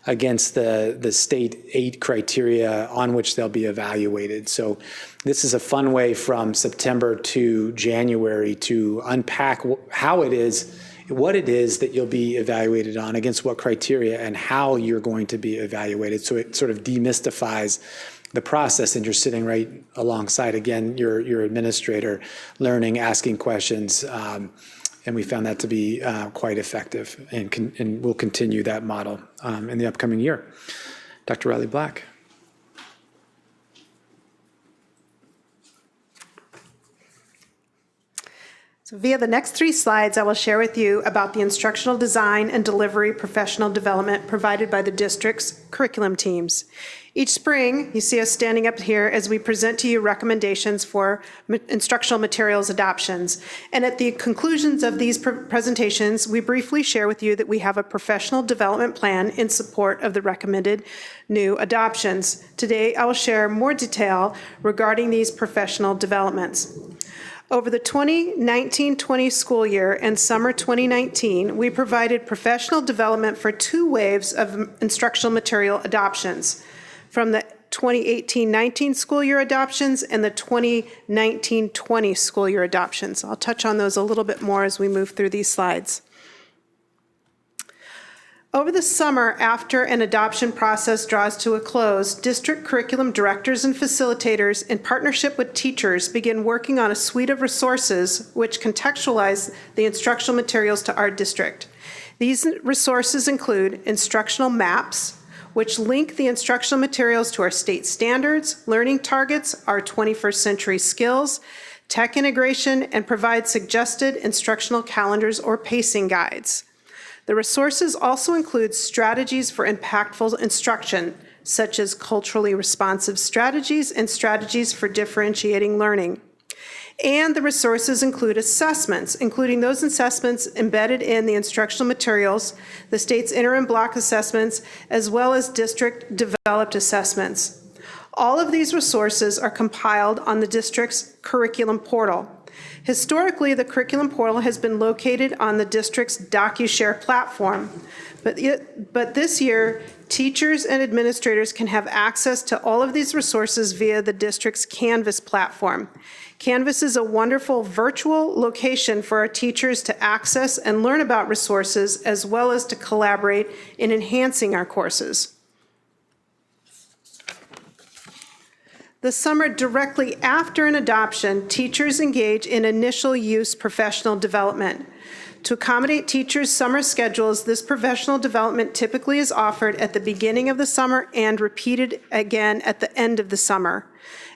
against the state 8 criteria on which they'll be evaluated. So this is a fun way from September to January to unpack how it is, what it is that you'll be evaluated on, against what criteria, and how you're going to be evaluated. So it sort of demystifies the process, and you're sitting right alongside, again, your administrator, learning, asking questions, and we found that to be quite effective, and we'll continue that model in the upcoming year. Dr. Riley Black. So via the next 3 slides, I will share with you about the instructional design and delivery professional development provided by the district's curriculum teams. Each spring, you see us standing up here as we present to you recommendations for instructional materials adoptions. And at the conclusions of these presentations, we briefly share with you that we have a professional development plan in support of the recommended new adoptions. Today, I will share more detail regarding these professional developments. Over the 2019-20 school year and summer 2019, we provided professional development for 2 waves of instructional material adoptions, from the 2018-19 school year adoptions and the 2019-20 school year adoptions. I'll touch on those a little bit more as we move through these slides. Over the summer, after an adoption process draws to a close, district curriculum directors and facilitators, in partnership with teachers, begin working on a suite of resources which contextualize the instructional materials to our district. These resources include instructional maps, which link the instructional materials to our state standards, learning targets, our 21st century skills, tech integration, and provide suggested instructional calendars or pacing guides. The resources also include strategies for impactful instruction, such as culturally responsive strategies and strategies for differentiating learning. And the resources include assessments, including those assessments embedded in the instructional materials, the state's interim block assessments, as well as district-developed assessments. All of these resources are compiled on the district's curriculum portal. Historically, the curriculum portal has been located on the district's DocuShare platform, but this year, teachers and administrators can have access to all of these resources via the district's Canvas platform. Canvas is a wonderful virtual location for our teachers to access and learn about resources, as well as to collaborate in enhancing our courses. The summer directly after an adoption, teachers engage in initial use professional development. To accommodate teachers' summer schedules, this professional development typically is offered at the beginning of the summer and repeated again at the end of the summer.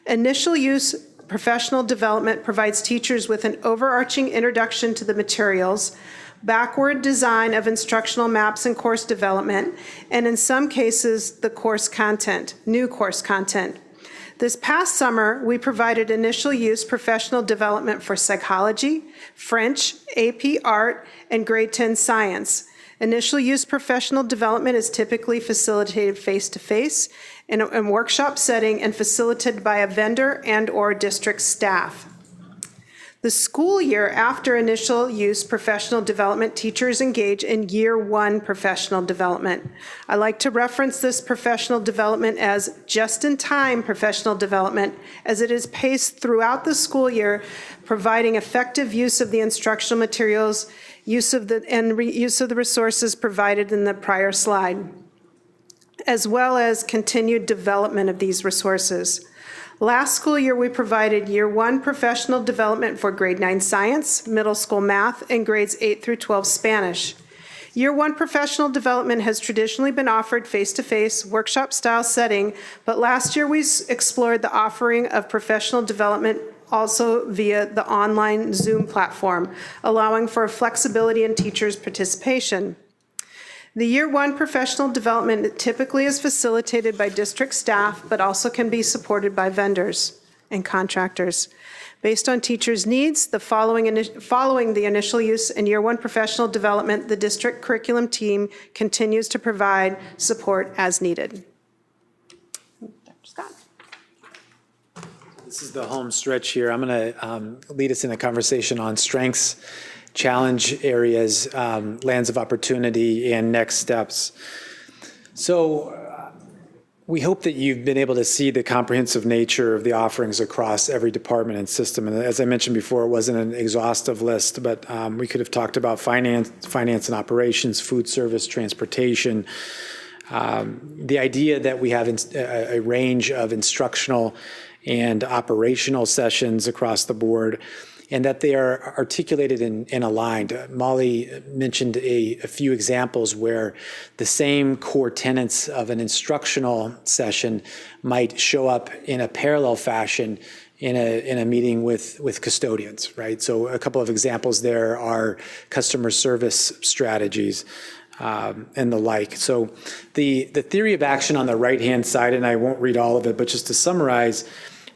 Initial use professional development provides teachers with an overarching introduction to the materials, backward design of instructional maps and course development, and in some cases, the course content, new course content. This past summer, we provided initial use professional development for psychology, French, AP Art, and grade 10 science. Initial use professional development is typically facilitated face-to-face in a workshop setting and facilitated by a vendor and/or district staff. The school year after initial use professional development, teachers engage in year one professional development. I like to reference this professional development as just-in-time professional development, as it is paced throughout the school year, providing effective use of the instructional materials, use of the resources provided in the prior slide, as well as continued development of these resources. Last school year, we provided year one professional development for grade 9 science, middle school math, and grades 8 through 12 Spanish. Year one professional development has traditionally been offered face-to-face, workshop-style setting, but last year we explored the offering of professional development also via the online Zoom platform, allowing for flexibility in teachers' participation. The year one professional development typically is facilitated by district staff, but also can be supported by vendors and contractors. Based on teachers' needs, following the initial use and year one professional development, the district curriculum team continues to provide support as needed. Dr. Scott. This is the home stretch here. I'm going to lead us in a conversation on strengths, challenge areas, lands of opportunity, and next steps. So we hope that you've been able to see the comprehensive nature of the offerings across every department and system. And as I mentioned before, it wasn't an exhaustive list, but we could have talked about finance and operations, food service, transportation. The idea that we have a range of instructional and operational sessions across the board, and that they are articulated and aligned. Molly mentioned a few examples where the same core tenets of an instructional session might show up in a parallel fashion in a meeting with custodians, right? So a couple of examples there are customer service strategies, and the like. So the theory of action on the right-hand side, and I won't read all of it, but just to summarize,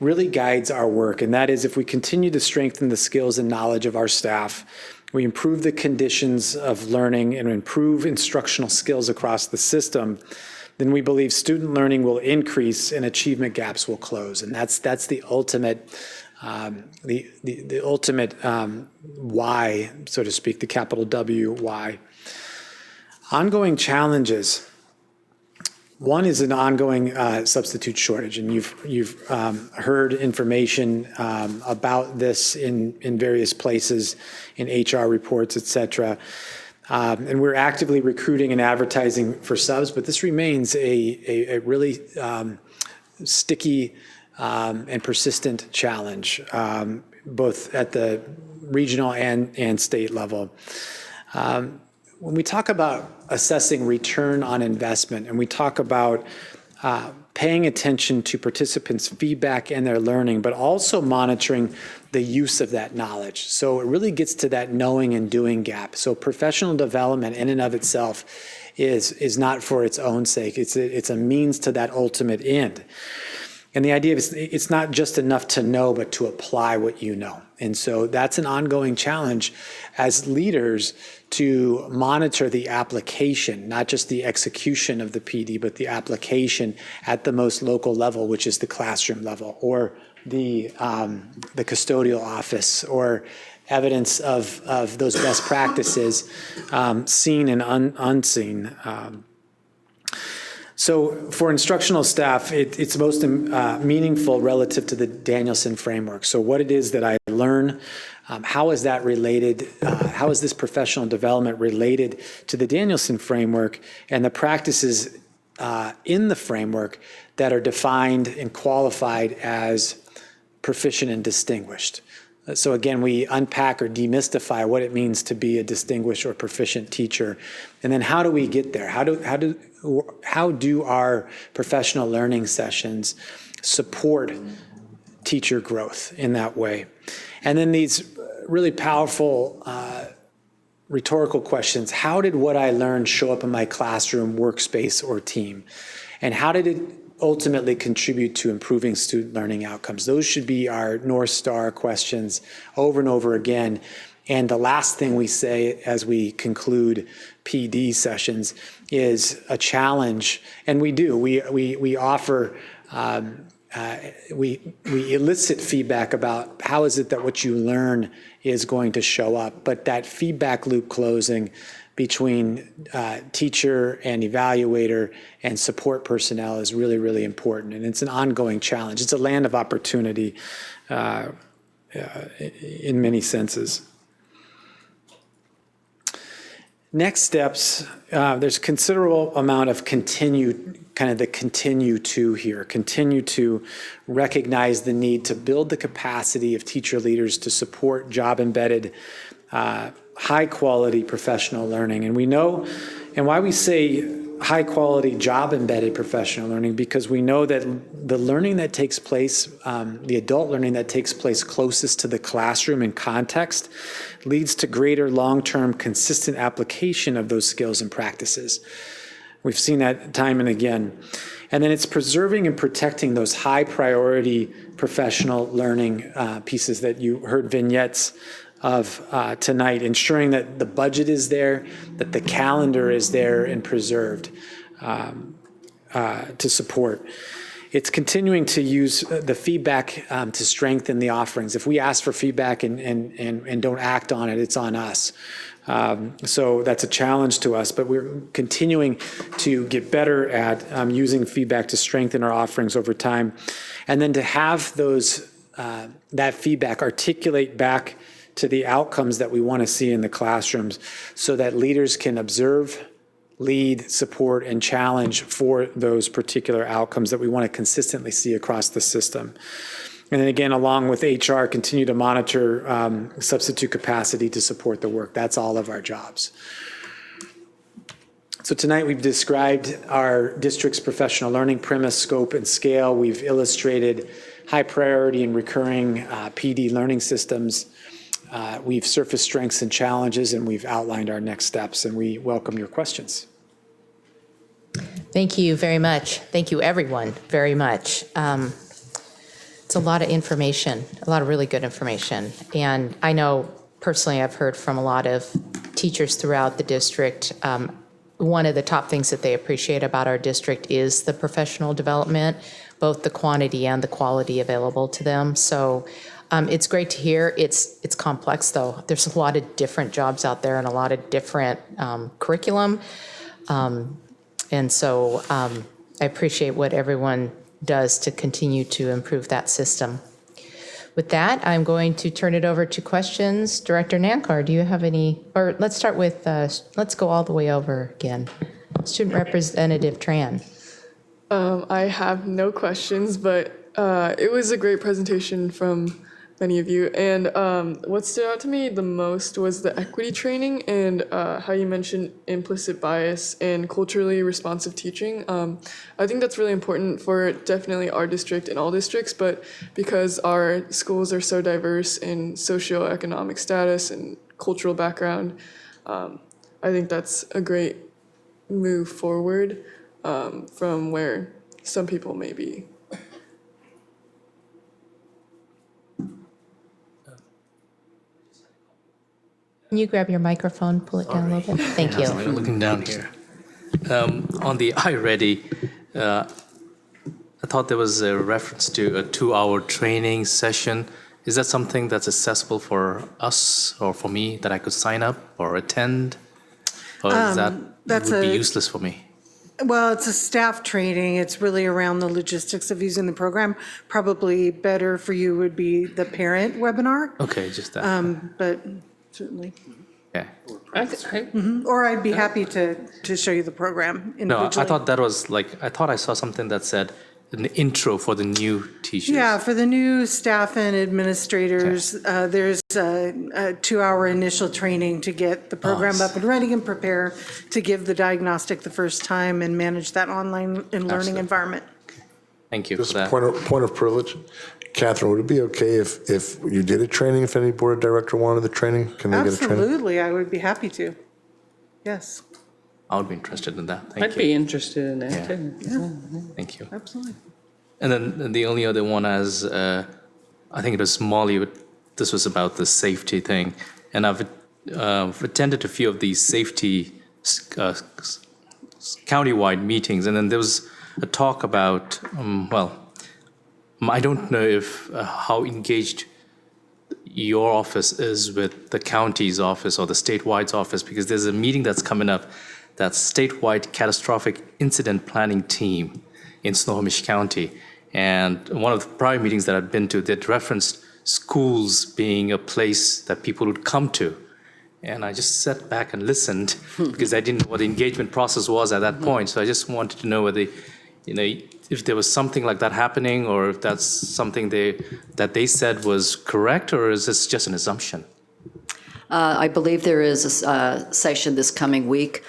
really guides our work. And that is, if we continue to strengthen the skills and knowledge of our staff, we improve the conditions of learning and improve instructional skills across the system, then we believe student learning will increase and achievement gaps will close. And that's the ultimate the ultimate why, so to speak, the capital W why. Ongoing challenges. One is an ongoing substitute shortage, and you've heard information about this in various places, in HR reports, et cetera. And we're actively recruiting and advertising for subs, but this remains a really sticky and persistent challenge, both at the regional and state level. When we talk about assessing return on investment, and we talk about paying attention to participants' feedback and their learning, but also monitoring the use of that knowledge. So it really gets to that knowing and doing gap. So professional development in and of itself is not for its own sake. It's a means to that ultimate end. And the idea is it's not just enough to know, but to apply what you know. And so that's an ongoing challenge as leaders to monitor the application, not just the execution of the PD, but the application at the most local level, which is the classroom level, or the custodial office, or evidence of those best practices, seen and unseen. So for instructional staff, it's most meaningful relative to the Danielson framework. So what it is that I learn, how is that related? How is this professional development related to the Danielson framework and the practices in the framework that are defined and qualified as proficient and distinguished? So again, we unpack or demystify what it means to be a distinguished or proficient teacher. And then how do we get there? How do our professional learning sessions support teacher growth in that way? And then these really powerful rhetorical questions. How did what I learned show up in my classroom, workspace, or team? And how did it ultimately contribute to improving student learning outcomes? Those should be our North Star questions over and over again. And the last thing we say as we conclude PD sessions is a challenge. And we do. We offer, we elicit feedback about how is it that what you learn is going to show up. But that feedback loop closing between teacher and evaluator and support personnel is really, really important. And it's an ongoing challenge. It's a land of opportunity in many senses. Next steps, there's considerable amount of continue to here. Continue to recognize the need to build the capacity of teacher leaders to support job-embedded, high-quality professional learning. And we know, and why we say high-quality job-embedded professional learning, because we know that the learning that takes place, the adult learning that takes place closest to the classroom and context, leads to greater long-term consistent application of those skills and practices. We've seen that time and again. And then it's preserving and protecting those high-priority professional learning pieces that you heard vignettes of tonight, ensuring that the budget is there, that the calendar is there and preserved to support. It's continuing to use the feedback to strengthen the offerings. If we ask for feedback and don't act on it, it's on us. So that's a challenge to us, but we're continuing to get better at using feedback to strengthen our offerings over time. And then to have those that feedback articulate back to the outcomes that we want to see in the classrooms so that leaders can observe, lead, support, and challenge for those particular outcomes that we want to consistently see across the system. And then again, along with HR, continue to monitor substitute capacity to support the work. That's all of our jobs. So tonight we've described our district's professional learning premise, scope, and scale. We've illustrated high priority and recurring PD learning systems. We've surfaced strengths and challenges, and we've outlined our next steps, and we welcome your questions. Thank you very much. Thank you, everyone, very much. It's a lot of information, a lot of really good information. And I know personally I've heard from a lot of teachers throughout the district. One of the top things that they appreciate about our district is the professional development, both the quantity and the quality available to them. So it's great to hear. It's complex, though. There's a lot of different jobs out there and a lot of different curriculum. And so I appreciate what everyone does to continue to improve that system. With that, I'm going to turn it over to questions. Director Nankar, do you have any, or let's start with, let's go all the way over again. Student Representative Tran. I have no questions, but it was a great presentation from many of you. And what stood out to me the most was the equity training and how you mentioned implicit bias and culturally responsive teaching. I think that's really important for definitely our district and all districts, but because our schools are so diverse in socioeconomic status and cultural background, I think that's a great move forward from where some people may be. Can you grab your microphone, pull it down a little bit? Thank you. I'm looking down here. On the iReady, I thought there was a reference to a 2-hour training session. Is that something that's accessible for us or for me that I could sign up or attend? Or is that would be useless for me? Well, it's a staff training. It's really around the logistics of using the program. Probably better for you would be the parent webinar. Okay, just that. But certainly. Yeah. Or I'd be happy to show you the program individually. No, I thought that was like, I thought I saw something that said an intro for the new teachers. Yeah, for the new staff and administrators, Okay. There's a 2-hour initial training to get the program up and running and prepare to give the diagnostic the first time and manage that online and learning Absolutely. environment. Thank you for Just that. point of privilege. Catherine, would it be okay if you did a training, if any board director wanted the training? Can they get a training? Absolutely, I would be happy to. Yes, I would be interested in that. Thank I'd you. be interested in that Yeah. too. Thank you. Absolutely. And then the only other one as I think it was Molly. This was about the safety thing, and I've attended a few of these safety countywide meetings, and then there was a talk about I don't know if how engaged your office is with the county's office or the statewide office, because there's a meeting that's coming up, that's statewide catastrophic incident planning team in Snohomish County. And one of the prior meetings that I'd been to, they'd referenced schools being a place that people would come to. And I just sat back and listened because I didn't know what the engagement process was at that point. So I just wanted to know whether, if there was something like that happening, or if that's something that they said was correct, or is this just an assumption? I believe there is a session this coming week.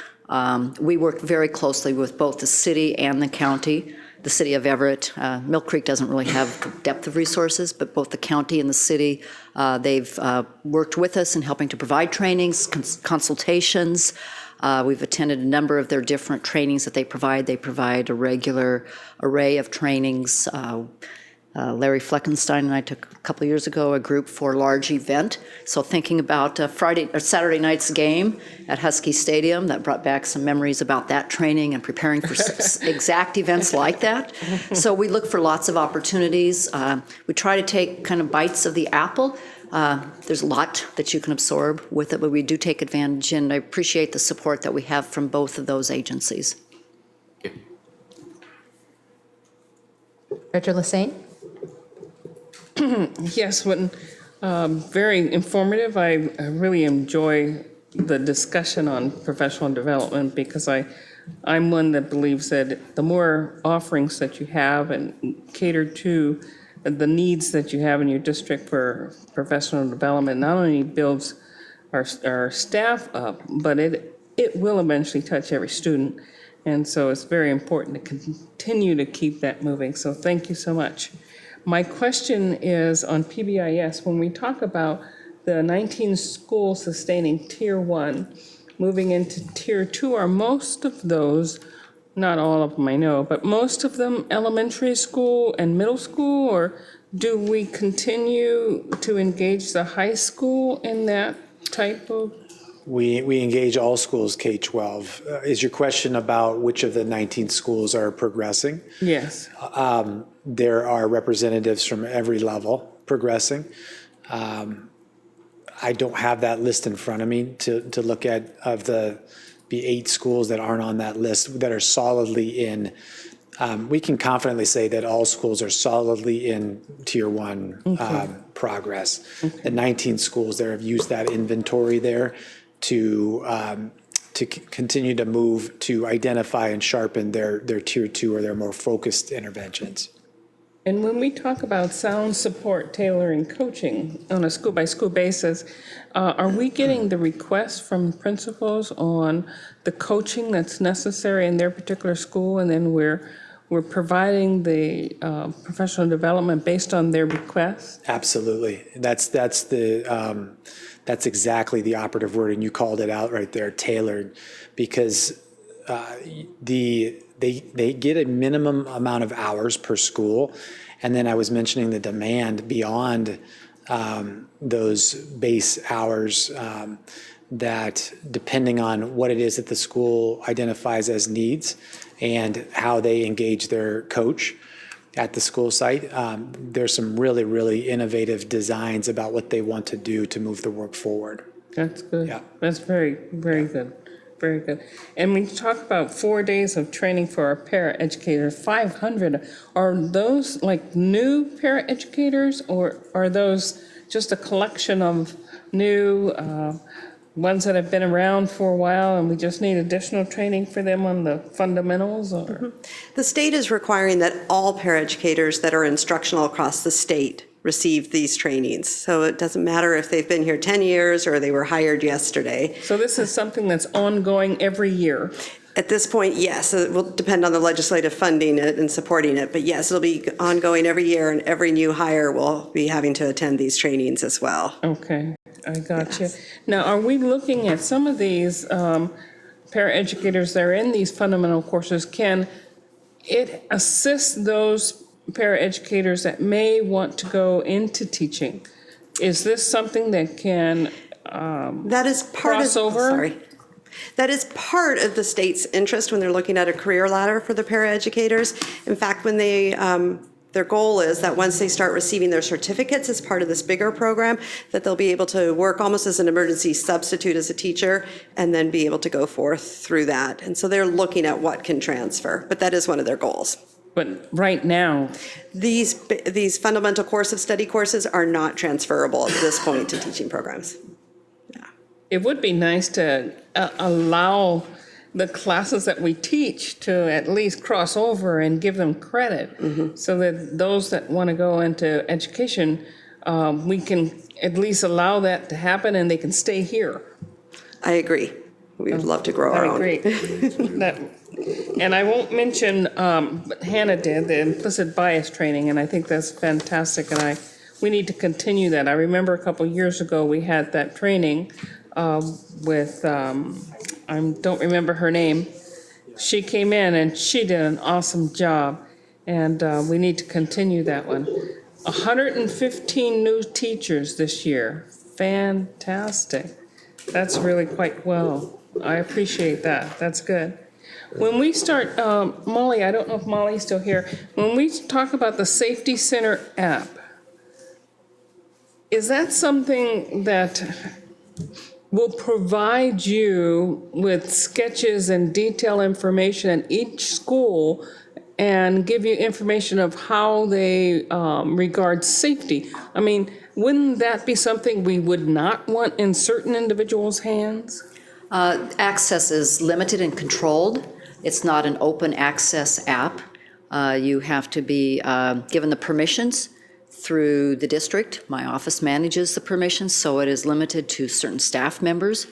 We work very closely with both the city and the county. The city of Everett, Mill Creek doesn't really have depth of resources, but both the county and the city, they've worked with us in helping to provide trainings, consultations. We've attended a number of their different trainings that they provide. They provide a regular array of trainings. Larry Fleckenstein and I took a couple of years ago a group for a large event. So thinking about Saturday night's game at Husky Stadium, that brought back some memories about that training and preparing for exact events like that. So we look for lots of opportunities. We try to take kind of bites of the apple. There's a lot that you can absorb with it, but we do take advantage, and I appreciate the support that we have from both of those agencies. Director Lassane? Yes, very informative. I really enjoy the discussion on professional development, because I'm one that believes that the more offerings that you have and cater to the needs that you have in your district for professional development, not only builds our staff up, but it will eventually touch every student. And so it's very important to continue to keep that moving. So thank you so much. My question is on PBIS. When we talk about the 19 schools sustaining Tier 1, moving into Tier 2, are most of those, not all of them I know, but most of them elementary school and middle school, or do we continue to engage the high school in that type of? We engage all schools K-12. Is your question about which of the 19 schools are progressing? Yes. There are representatives from every level progressing. I don't have that list in front of me to look at, of the 8 schools that aren't on that list that are solidly in. We can confidently say that all schools are solidly in Tier 1 progress. Okay. The 19 schools there have used that inventory there to continue to move to identify and sharpen their Tier 2 or their more focused interventions. And when we talk about sound support, tailoring, coaching on a school-by-school basis, are we getting the requests from principals on the coaching that's necessary in their particular school, and then we're providing the professional development based on their requests? Absolutely. That's exactly the operative word, and you called it out right there, tailored, because they get a minimum amount of hours per school, and then I was mentioning the demand beyond those base hours, that depending on what it is that the school identifies as needs and how they engage their coach at the school site, there's some really, really innovative designs about what they want to do to move the work forward. That's good. Yeah. That's very, very good. Very good. And we talk about 4 days of training for our paraeducators, 500. Are those like new paraeducators, or are those just a collection of new ones that have been around for a while and we just need additional training for them on the fundamentals? Or? Mm-hmm. The state is requiring that all paraeducators that are instructional across the state receive these trainings. So it doesn't matter if they've been here 10 years or they were hired yesterday. So this is something that's ongoing every year? At this point, yes, it will depend on the legislative funding it and supporting it, but yes, it'll be ongoing every year, and every new hire will be having to attend these trainings as well. Okay, I got you. Now, are we looking at some of these paraeducators that are in these fundamental courses? Can it assist those paraeducators that may want to go into teaching? Is this something that can that is part cross of, over? Sorry. That is part of the state's interest when they're looking at a career ladder for the paraeducators. In fact, when they, their goal is that once they start receiving their certificates as part of this bigger program, that they'll be able to work almost as an emergency substitute as a teacher and then be able to go forth through that. And so they're looking at what can transfer, but that is one of their goals. But right now, these fundamental course of study courses are not transferable at this point to teaching programs. it would be nice to allow the classes that we teach to at least cross over and give them credit, so that those that want to go into education, we can at least allow that to happen and they can stay here. I agree. We would love to grow our own. I agree. And I won't mention, but Hannah did, the implicit bias training, and I think that's fantastic, and we need to continue that. I remember a couple years ago, we had that training with, I don't remember her name. She came in and she did an awesome job, and we need to continue that one. 115 new teachers this year. Fantastic. That's really quite well. I appreciate that. That's good. When we start, Molly, I don't know if Molly's still here. When we talk about the Safety Center app, is that something that will provide you with sketches and detailed information in each school and give you information of how they regard safety? I mean, wouldn't that be something we would not want in certain individuals' hands? Access is limited and controlled. It's not an open access app. You have to be given the permissions through the district. My office manages the permissions, so it is limited to certain staff members.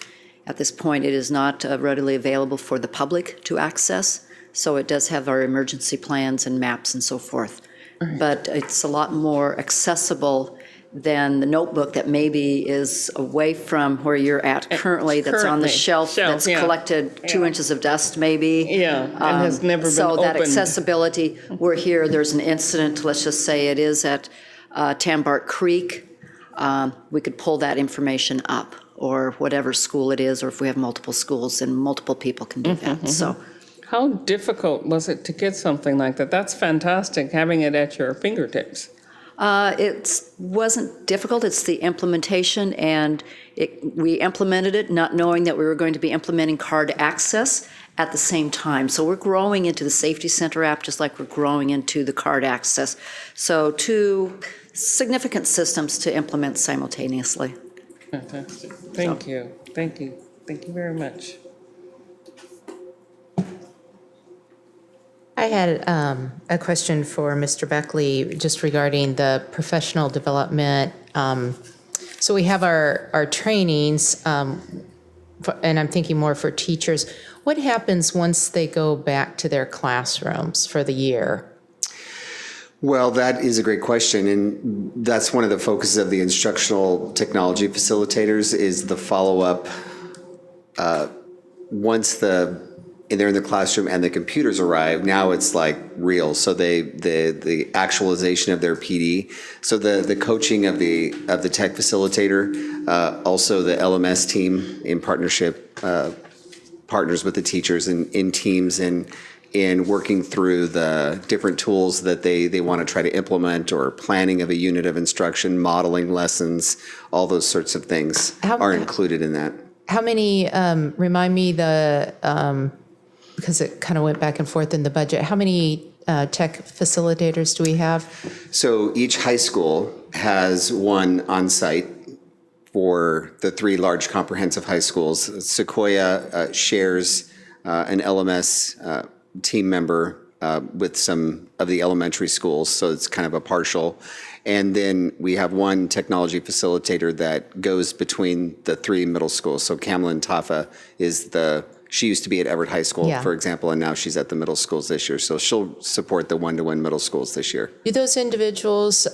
At this point, it is not readily available for the public to access, so it does have our emergency plans and maps and so forth. But it's a lot more accessible than the notebook that maybe is away from where you're at currently, that's on the shelf that's collected 2 inches of dust maybe. Yeah, and has never been so that opened. accessibility, we're here, there's an incident, let's just say it is at Tambart Creek, we could pull that information up, or whatever school it is, or if we have multiple schools, and multiple people can do that. So, how difficult was it to get something like that? That's fantastic, having it at your fingertips. it wasn't difficult, it's the implementation, and we implemented it not knowing that we were going to be implementing card access at the same time. So we're growing into the Safety Center app just like we're growing into the card access. So two significant systems to implement simultaneously. Fantastic. Thank you. Thank you. Thank you very much. I had a question for Mr. Beckley just regarding the professional development. So we have our trainings, and I'm thinking more for teachers. What happens once they go back to their classrooms for the year? Well, that is a great question, and that's one of the focuses of the instructional technology facilitators is the follow-up once they're in the classroom and the computers arrive. Now it's like real. So the actualization of their PD. So the coaching of the tech facilitator, also the LMS team in partnership, partners with the teachers in teams and in working through the different tools that they want to try to implement, or planning of a unit of instruction, modeling lessons, all those sorts of things are included in that. How many, remind me because it kind of went back and forth in the budget, how many tech facilitators do we have? So each high school has one on site for the three large comprehensive high schools. Sequoia shares an LMS team member with some of the elementary schools, so it's kind of a partial. And then we have one technology facilitator that goes between the three middle schools. So Kamlyn Tafa is She used to be at Everett High School, Yeah. for example, and now she's at the middle schools this year. So she'll support the one-to-one middle schools this year. Do those individuals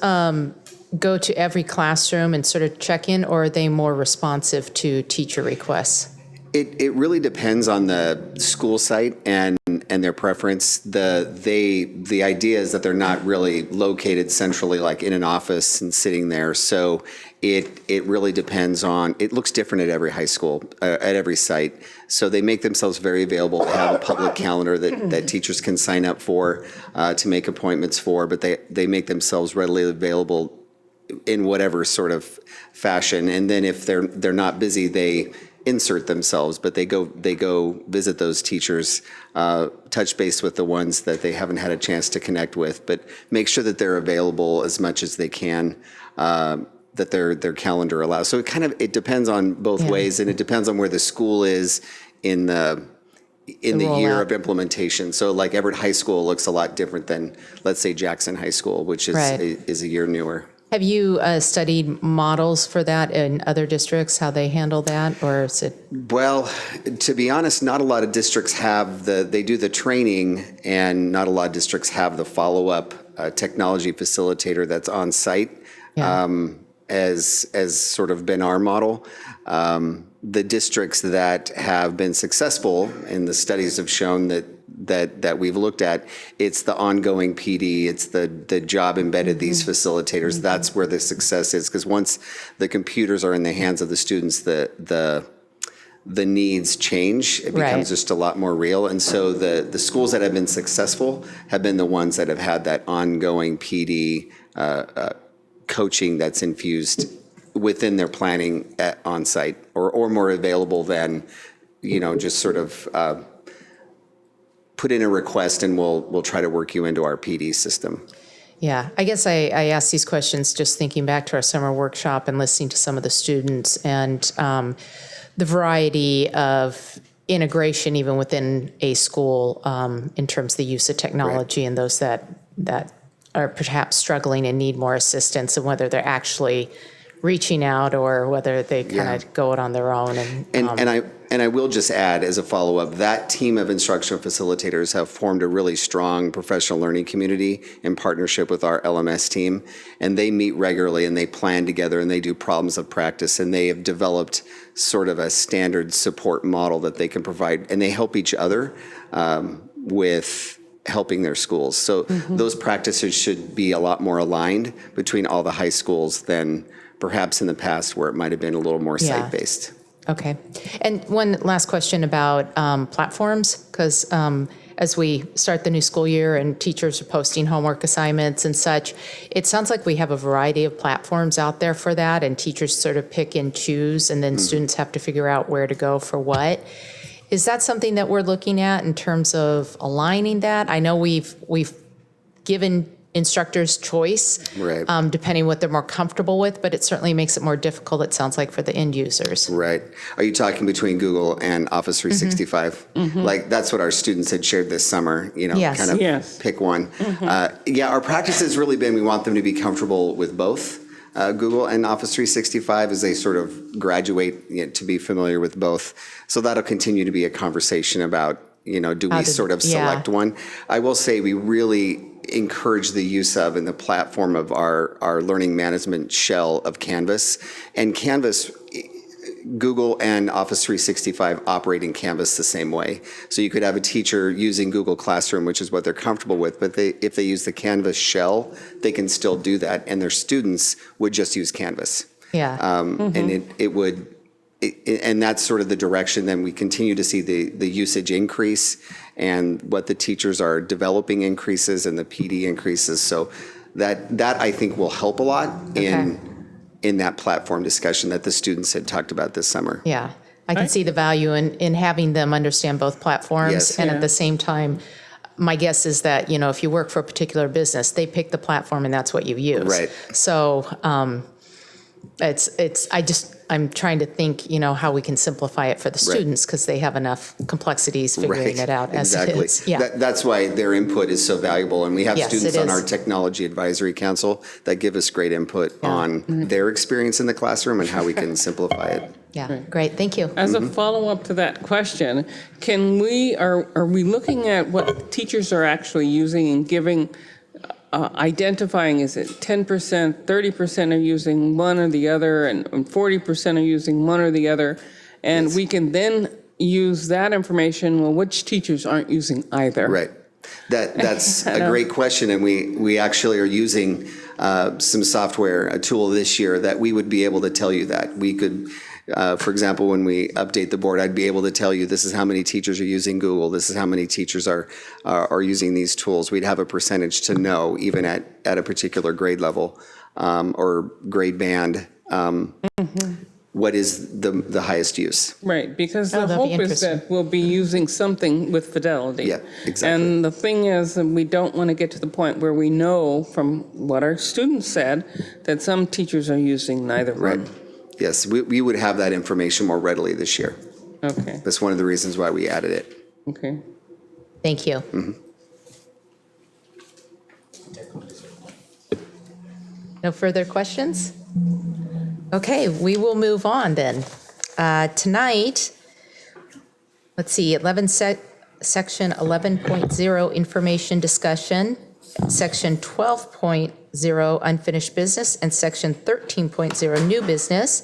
go to every classroom and sort of check in, or are they more responsive to teacher requests? It really depends on the school site and their preference. The idea is that they're not really located centrally, like in an office and sitting there. So it really depends on. It looks different at every high school, at every site. So they make themselves very available. They have a public calendar that teachers can sign up for to make appointments for. But they make themselves readily available in whatever sort of fashion. And then if they're not busy, they insert themselves, but they go visit those teachers, touch base with the ones that they haven't had a chance to connect with, but make sure that they're available as much as they can, that their calendar allows. So it depends on both ways, and it depends on where the school is in the year of implementation. So like Everett High School looks a lot different than, let's say, Jackson High School, which is a year newer. Have you studied models for that in other districts, how they handle that, or is it? Well, to be honest, not a lot of districts have they do the training, and not a lot of districts have the follow-up technology facilitator that's on site, as sort of been our model. The districts that have been successful, and the studies have shown that we've looked at, it's the ongoing PD, it's the job embedded these facilitators. That's where the success is, because once the computers are in the hands of the students, the needs change. It becomes just a lot more real. And so the schools that have been successful have been the ones that have had that ongoing PD coaching that's infused within their planning on site, or more available than, just sort of put in a request and we'll try to work you into our PD system. Yeah, I guess I asked these questions just thinking back to our summer workshop and listening to some of the students, and the variety of integration even within a school in terms of the use of technology, and those that are perhaps struggling and need more assistance, and whether they're actually reaching out or whether they kind of go it on their own. And I will just add, as a follow-up, that team of instructional facilitators have formed a really strong professional learning community in partnership with our LMS team, and they meet regularly and they plan together and they do problems of practice, and they have developed sort of a standard support model that they can provide, and they help each other with helping their schools. So those practices should be a lot more aligned between all the high schools than perhaps in the past, where it might have been a little more site-based. Okay. And one last question about platforms, because as we start the new school year and teachers are posting homework assignments and such, it sounds like we have a variety of platforms out there for that, and teachers sort of pick and choose, and then students have to figure out where to go for what. Is that something that we're looking at in terms of aligning that? I know we've given instructors choice, depending what they're more comfortable with, but it certainly makes it more difficult, it sounds like, for the end users. Right. Are you talking between Google and Office 365? Like, that's what our students had shared this summer, kind of pick one. Our practice has really been, we want them to be comfortable with both Google and Office 365 as they sort of graduate to be familiar with both. So that'll continue to be a conversation about, do we sort of select one? I will say we really encourage the use of and the platform of our learning management shell of Canvas. And Canvas, Google and Office 365 operate in Canvas the same way. So you could have a teacher using Google Classroom, which is what they're comfortable with, but if they use the Canvas shell, they can still do that, and their students would just use Canvas. And it would, and that's sort of the direction. Then we continue to see the usage increase, and what the teachers are developing increases, and the PD increases. So that I think will help a lot in that platform discussion that the students had talked about this summer. Yeah, I can see the value in having them understand both platforms, and at the same time, my guess is that, if you work for a particular business, they pick the platform and that's what you use. Right. So I'm trying to think, how we can simplify it for the students, because they have enough complexities figuring it out as it is. That's why their input is so valuable. And we have students on our Technology Advisory Council that give us great input on their experience in the classroom and how we can simplify it. Yeah, great, thank you. As a follow-up to that question, are we looking at what teachers are actually using and giving, identifying, is it 10%, 30% are using one or the other, and 40% are using one or the other? And we can then use that information, well, which teachers aren't using either? Right. That's a great question, and we actually are using some software, a tool this year that we would be able to tell you that. We could, for example, when we update the board, I'd be able to tell you this is how many teachers are using Google, this is how many teachers are using these tools. We'd have a percentage to know, even at a particular grade level or grade band, what is the highest use. Right, because the that'd be hope is interesting. that we'll be using something with fidelity. Yeah, exactly. And the thing is, that we don't want to get to the point where we know from what our students said that some teachers are using neither Right. one. Yes, we would have that information more readily this year. Okay, That's one of the reasons why we added it. okay. Thank you. No further questions? Okay, we will move on then. Tonight, let's see, section 11.0, information discussion, section 12.0, unfinished business, and section 13.0, new business.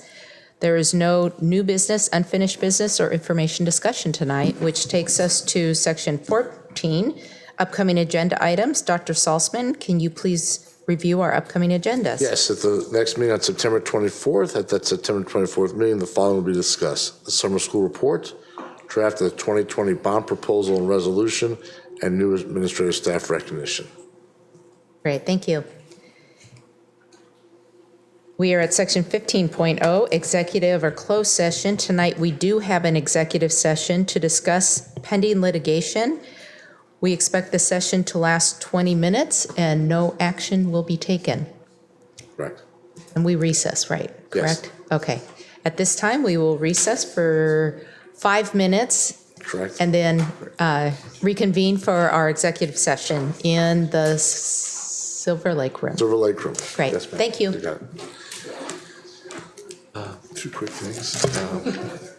There is no new business, unfinished business, or information discussion tonight, which takes us to section 14, upcoming agenda items. Dr. Salzman, can you please review our upcoming agendas? Yes, at the next meeting on September 24th, at that September 24th meeting, the following will be discussed: the summer school report, draft of the 2020 bond proposal and resolution, and new administrative staff recognition. Great, thank you. We are at section 15.0, executive or closed session. Tonight, we do have an executive session to discuss pending litigation. We expect the session to last 20 minutes and no action will be taken. Correct. And we recess, right? Yes. Correct? Okay. At this time, we will recess for 5 minutes. Correct. And then reconvene for our executive session in the Silver Lake room. Silver Lake room. Great. Yes, ma'am. Thank you. got it. Two quick things.